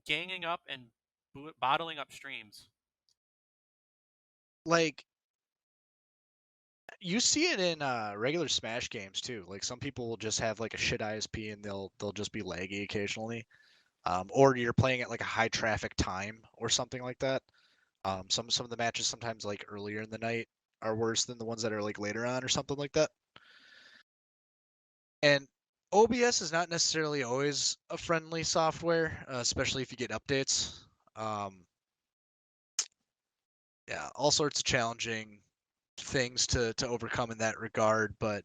ganging up and bottling up streams. Like, you see it in regular Smash games too. Like some people will just have like a shit ISP and they'll just be laggy occasionally, or you're playing at like a high traffic time or something like that. Some of the matches sometimes like earlier in the night are worse than the ones that are like later on or something like that. And OBS is not necessarily always a friendly software, especially if you get updates. Yeah, all sorts of challenging things to overcome in that regard. But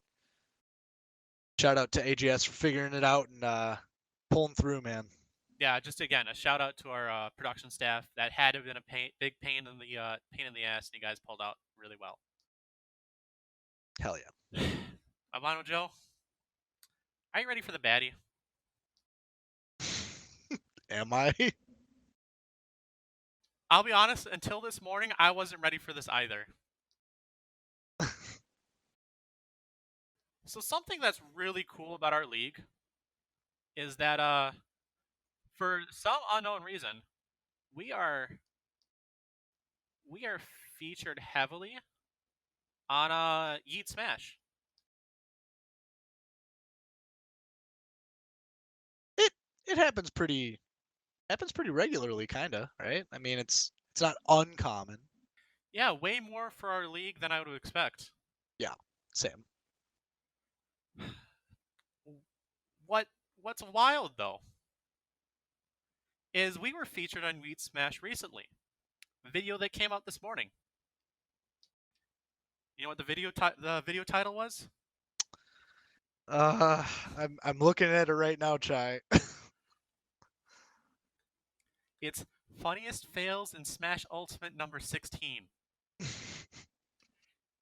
shout out to AGS for figuring it out and pulling through, man. Yeah, just again a shout out to our production staff. That had to have been a big pain in the ass, and you guys pulled out really well. Hell yeah. Albino Joe, are you ready for the baddie? Am I? I'll be honest, until this morning, I wasn't ready for this either. So something that's really cool about our league is that for some unknown reason, we are featured heavily on Yeet Smash. It happens pretty regularly, kinda, right? I mean, it's not uncommon. Yeah, way more for our league than I would expect. Yeah, same. What's wild though is we were featured on Yeet Smash recently. A video that came out this morning. You know what the video title was? I'm looking at it right now, Chai. It's Funniest Fails in Smash Ultimate number 16.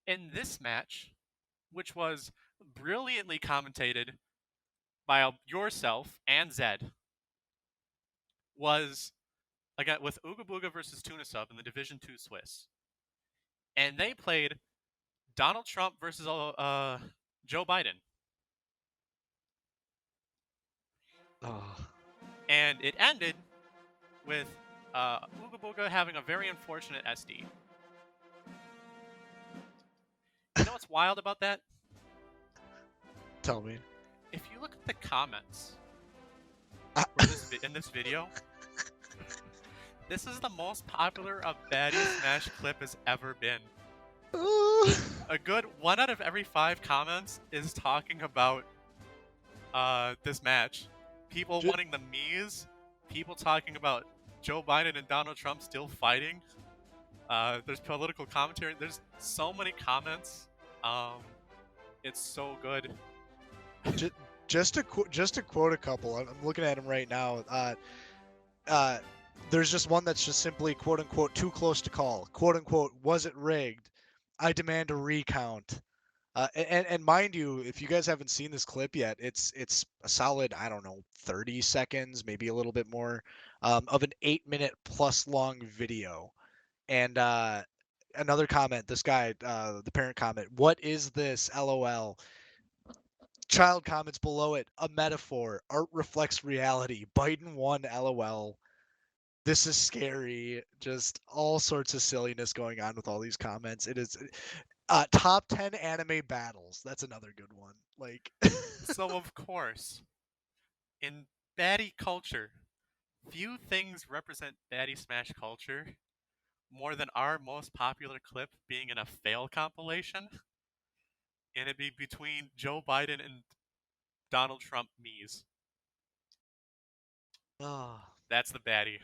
In this match, which was brilliantly commentated by yourself and Zed, was again with Ooga Booga versus Tuna Sub in the Division 2 Swiss. And they played Donald Trump versus Joe Biden. Oh. And it ended with Ooga Booga having a very unfortunate SD. You know what's wild about that? Tell me. If you look at the comments in this video, this is the most popular a Baddy Smash clip has ever been. A good 1 out of every 5 comments is talking about this match. People wanting the Mii's, people talking about Joe Biden and Donald Trump still fighting. There's political commentary. There's so many comments. It's so good. Just to quote a couple. I'm looking at them right now. There's just one that's just simply quote unquote too close to call. Quote unquote, was it rigged? I demand a recount. And mind you, if you guys haven't seen this clip yet, it's a solid, I don't know, 30 seconds, maybe a little bit more, of an 8-minute plus long video. And another comment, this guy, the parent comment, what is this? LOL. Child comments below it, a metaphor. Art reflects reality. Biden won, LOL. This is scary. Just all sorts of silliness going on with all these comments. It is top 10 anime battles. That's another good one. Like So of course, in baddie culture, few things represent baddie Smash culture more than our most popular clip being in a fail compilation. And it'd be between Joe Biden and Donald Trump Mii's. That's the baddie.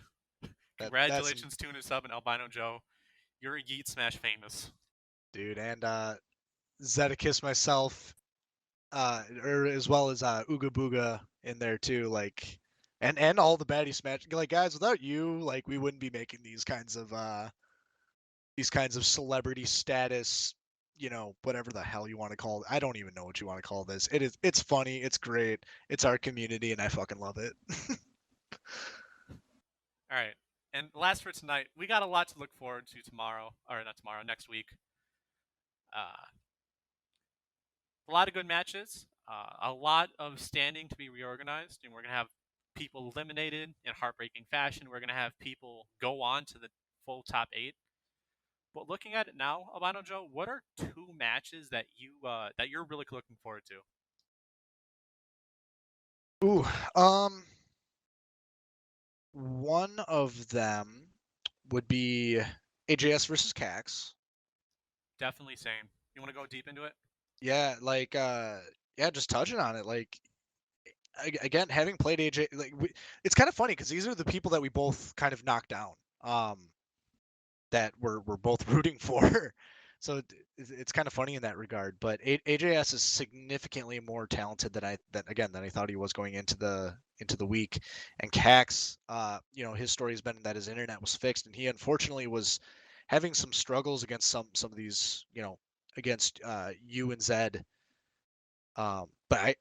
Congratulations, Tuna Sub and Albino Joe. You're a Yeet Smash famous. Dude, and Zedicus myself, as well as Ooga Booga in there too, like, and all the baddie Smash, like, guys, without you, like, we wouldn't be making these kinds of celebrity status, you know, whatever the hell you want to call it. I don't even know what you want to call this. It's funny, it's great, it's our community, and I fucking love it. All right. And last for tonight, we got a lot to look forward to tomorrow, or not tomorrow, next week. A lot of good matches, a lot of standing to be reorganized, and we're going to have people eliminated in heartbreaking fashion. We're going to have people go on to the full top 8. But looking at it now, Albino Joe, what are 2 matches that you're really looking forward to? Ooh, one of them would be AJS versus Cax. Definitely same. You want to go deep into it? Yeah, like just touching on it, like, again, having played AJ, like, it's kind of funny because these are the people that we both kind of knocked down, that we're both rooting for. So it's kind of funny in that regard. But AJS is significantly more talented than I thought he was going into the week. And Cax, his story has been that his internet was fixed, and he unfortunately was having some struggles against some of these, against U and Zed. But I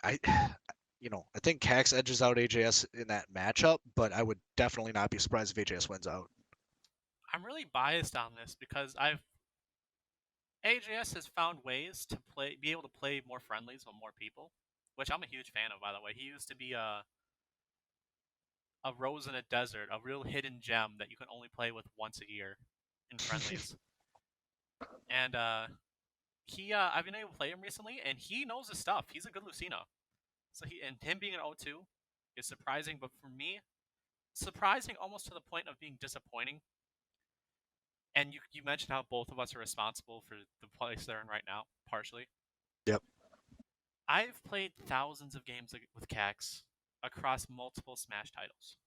I think Cax edges out AJS in that matchup, but I would definitely not be surprised if AJS wins out. I'm really biased on this because AJS has found ways to be able to play more friendlies with more people, which I'm a huge fan of, by the way. He used to be a rose in a desert, a real hidden gem that you can only play with once a year in friendlies. And I've been able to play him recently, and he knows his stuff. He's a good Lucina. So him being an O2 is surprising, but for me, surprising almost to the point of being disappointing. And you mentioned how both of us are responsible for the place they're in right now, partially. Yep. I've played thousands of games with Cax across multiple Smash titles.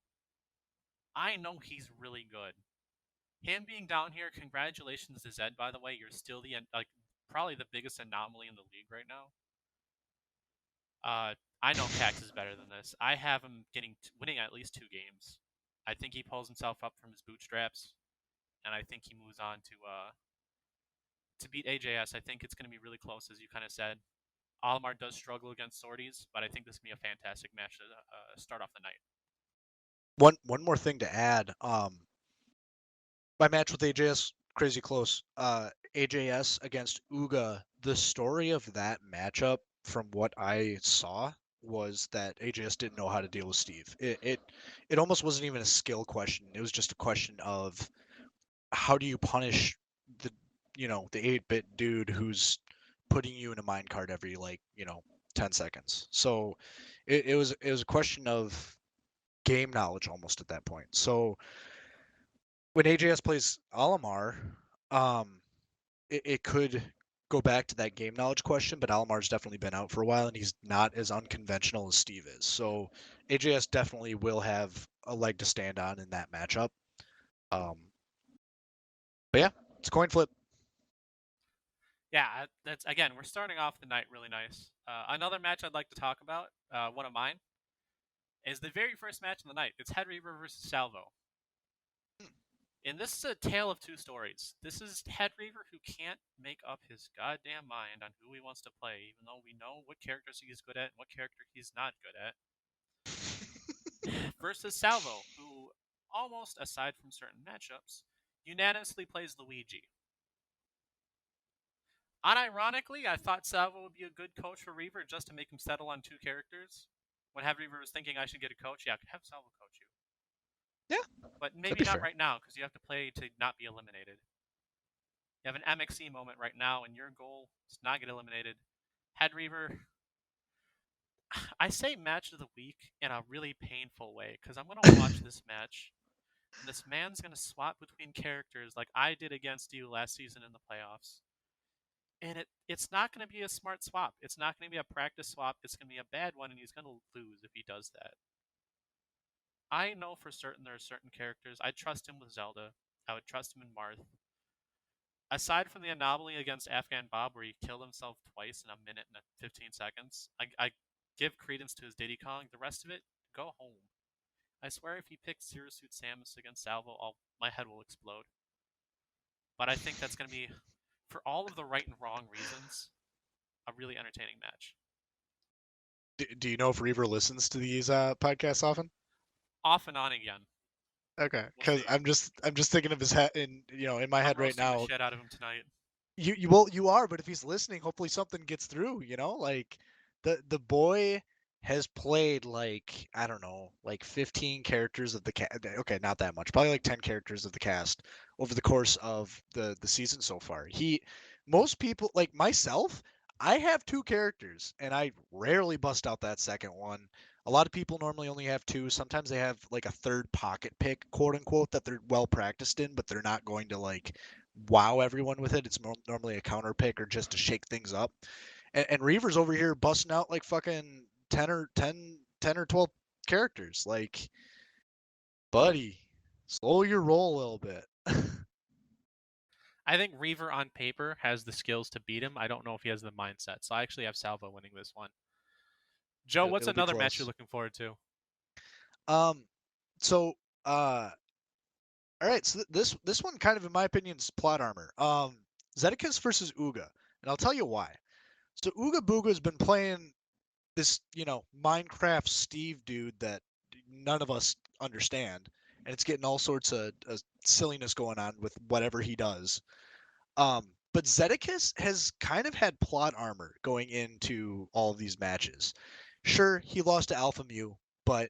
I know he's really good. Him being down here, congratulations to Zed, by the way. You're still probably the biggest anomaly in the league right now. I know Cax is better than this. I have him winning at least 2 games. I think he pulls himself up from his bootstraps, and I think he moves on to beat AJS. I think it's going to be really close, as you kind of said. Olimar does struggle against Swordies, but I think this is going to be a fantastic match to start off the night. One more thing to add. My match with AJS, crazy close. AJS against Uga. The story of that matchup, from what I saw, was that AJS didn't know how to deal with Steve. It almost wasn't even a skill question. It was just a question of how do you punish the 8-bit dude who's putting you in a minecart every 10 seconds. So it was a question of game knowledge almost at that point. So when AJS plays Olimar, it could go back to that game knowledge question, but Olimar's definitely been out for a while, and he's not as unconventional as Steve is. So AJS definitely will have a leg to stand on in that matchup. But yeah, it's a coin flip. Yeah, that's again, we're starting off the night really nice. Another match I'd like to talk about, one of mine, is the very first match of the night. It's Head Reaver versus Salvo. And this is a tale of 2 stories. This is Head Reaver who can't make up his goddamn mind on who he wants to play, even though we know what characters he's good at and what character he's not good at. Versus Salvo, who, almost aside from certain matchups, unanimously plays Luigi. Unironically, I thought Salvo would be a good coach for Reaver just to make him settle on 2 characters. When Head Reaver was thinking I should get a coach, yeah, I could have Salvo coach you. Yeah. But maybe not right now, because you have to play to not be eliminated. You have an MXC moment right now, and your goal is to not get eliminated. Head Reaver, I say match of the week in a really painful way, because I'm going to watch this match, and this man's going to swap between characters like I did against you last season in the playoffs. And it's not going to be a smart swap. It's not going to be a practice swap. It's going to be a bad one, and he's going to lose if he does that. I know for certain there are certain characters. I'd trust him with Zelda. I would trust him in Marth. Aside from the anomaly against Afghan Bob where he killed himself twice in a minute and 15 seconds, I give credence to his Diddy Kong. The rest of it, go home. I swear if he picks Zero Suit Samus against Salvo, my head will explode. But I think that's going to be, for all of the right and wrong reasons, a really entertaining match. Do you know if Reaver listens to these podcasts often? Off and on again. Okay, because I'm just thinking of his head in my head right now. The shit out of him tonight. You are, but if he's listening, hopefully something gets through. Like the boy has played I don't know, 15 characters of the cast. Okay, not that much, probably 10 characters of the cast over the course of the season so far. Most people like myself, I have 2 characters, and I rarely bust out that second one. A lot of people normally only have 2. Sometimes they have a third pocket pick, quote unquote, that they're well practiced in, but they're not going to wow everyone with it. It's normally a counter pick or just to shake things up. And Reaver's over here busting out fucking 10 or 12 characters. Buddy, slow your roll a little bit. I think Reaver on paper has the skills to beat him. I don't know if he has the mindset. So I actually have Salvo winning this one. Joe, what's It'll be another match you're close. looking forward to? So all right, so this one kind of, in my opinion, is plot armor. Zedekis versus Uga, and I'll tell you why. So Uga Booga's been playing this, Minecraft Steve dude that none of us understand, and it's getting all sorts of silliness going on with whatever he does. But Zedekis has kind of had plot armor going into all of these matches. Sure, he lost to Alpha Mu, but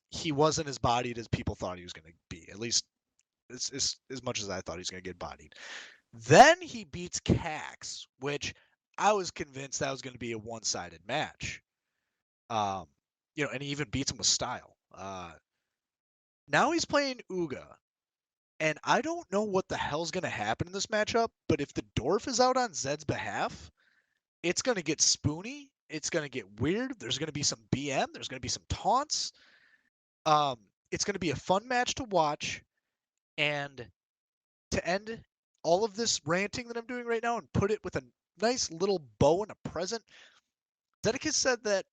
he wasn't as bodied as people thought he was going to be. At least as much as I thought he was going to get bodied. Then he beats Cax, which I was convinced that was going to be a one-sided match. And he even beats him with style. Now he's playing Uga, and I don't know what the hell's going to happen in this matchup, but if the Dwarf is out on Zed's behalf, it's going to get spoony. It's going to get weird. There's going to be some BM. There's going to be some taunts. It's going to be a fun match to watch. And to end all of this ranting that I'm doing right now and put it with a nice little bow and a present, Zedekis said that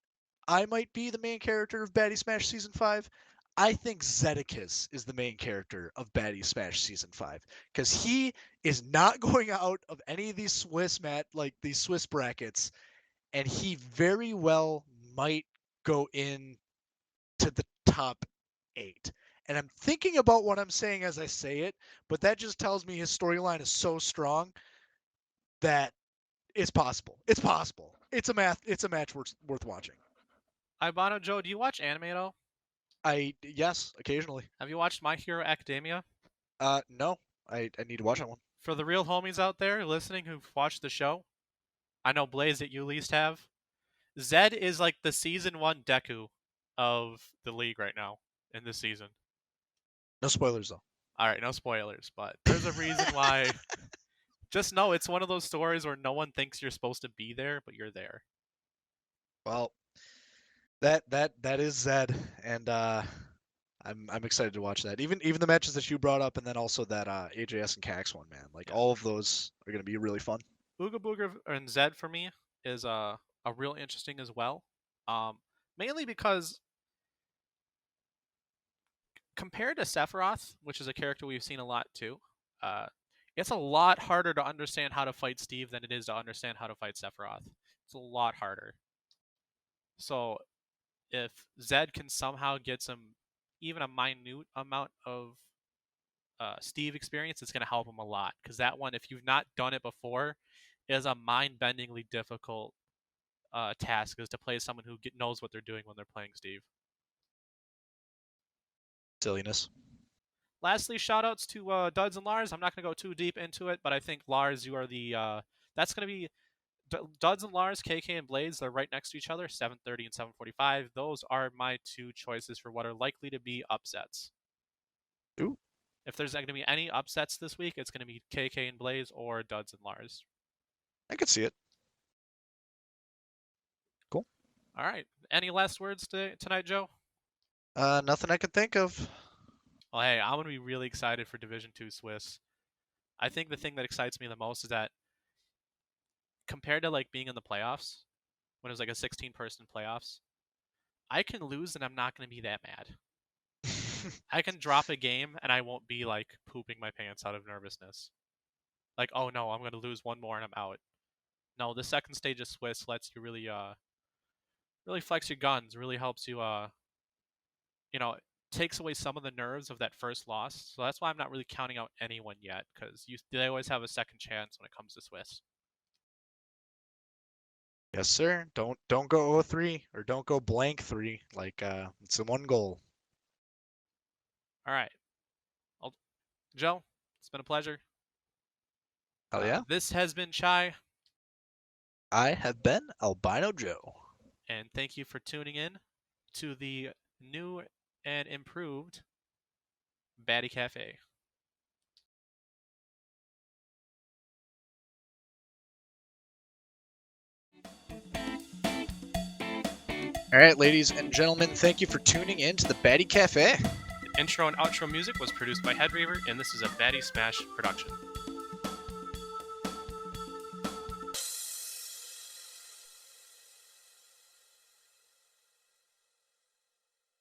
I might be the main character of Baddy Smash Season 5. I think Zedekis is the main character of Baddy Smash Season 5 because he is not going out of any of these these Swiss brackets, and he very well might go in to the top 8. And I'm thinking about what I'm saying as I say it, but that just tells me his storyline is so strong that it's possible. It's possible. It's a match worth watching. Ibano, Joe, do you watch anime at all? Yes, occasionally. Have you watched My Hero Academia? No. I need to watch that one. For the real homies out there listening who've watched the show, I know Blaze that you at least have. Zed is like the season 1 Deku of the league right now in this season. No spoilers though. All right, no spoilers, but there's a reason why. Just know it's one of those stories where no one thinks you're supposed to be there, but you're there. Well, that is Zed, and I'm excited to watch that. Even the matches that you brought up, and then also that AJS and Cax one, man. Like all of those are gonna be really fun. Ooga Booga and Zed for me is a real interesting as well. Mainly because compared to Sephiroth, which is a character we've seen a lot too, it's a lot harder to understand how to fight Steve than it is to understand how to fight Sephiroth. It's a lot harder. So if Zed can somehow get even a minute amount of Steve experience, it's going to help him a lot. Because that one, if you've not done it before, is a mind-bendingly difficult task, is to play someone who knows what they're doing when they're playing Steve. Silliness. Lastly, shoutouts to Duds and Lars. I'm not going to go too deep into it, but I think Lars, you are the that's going to be Duds and Lars, KK and Blaze. They're right next to each other, 7:30 and 7:45. Those are my two choices for what are likely to be upsets. Ooh. If there's going to be any upsets this week, it's going to be KK and Blaze or Duds and Lars. I could see it. Cool. All right. Any last words tonight, Joe? Nothing I could think of. Well, hey, I'm going to be really excited for Division 2 Swiss. I think the thing that excites me the most is that compared to like being in the playoffs, when it was like a 16-person playoffs, I can lose and I'm not going to be that mad. I can drop a game and I won't be like pooping my pants out of nervousness. Like, oh no, I'm going to lose one more and I'm out. No, the second stage of Swiss lets you really flex your guns, really helps you, takes away some of the nerves of that first loss. So that's why I'm not really counting out anyone yet, because they always have a second chance when it comes to Swiss. Yes, sir. Don't go 0-3 or don't go blank 3. Like it's the one goal. All right. Joe, it's been a pleasure. Hell yeah. This has been Chai. I have been Albino Joe. And thank you for tuning in to the new and improved Baddy Cafe. All right, ladies and gentlemen, thank you for tuning in to the Baddy Cafe. The intro and outro music was produced by Headreaver, and this is a Baddy Smash production.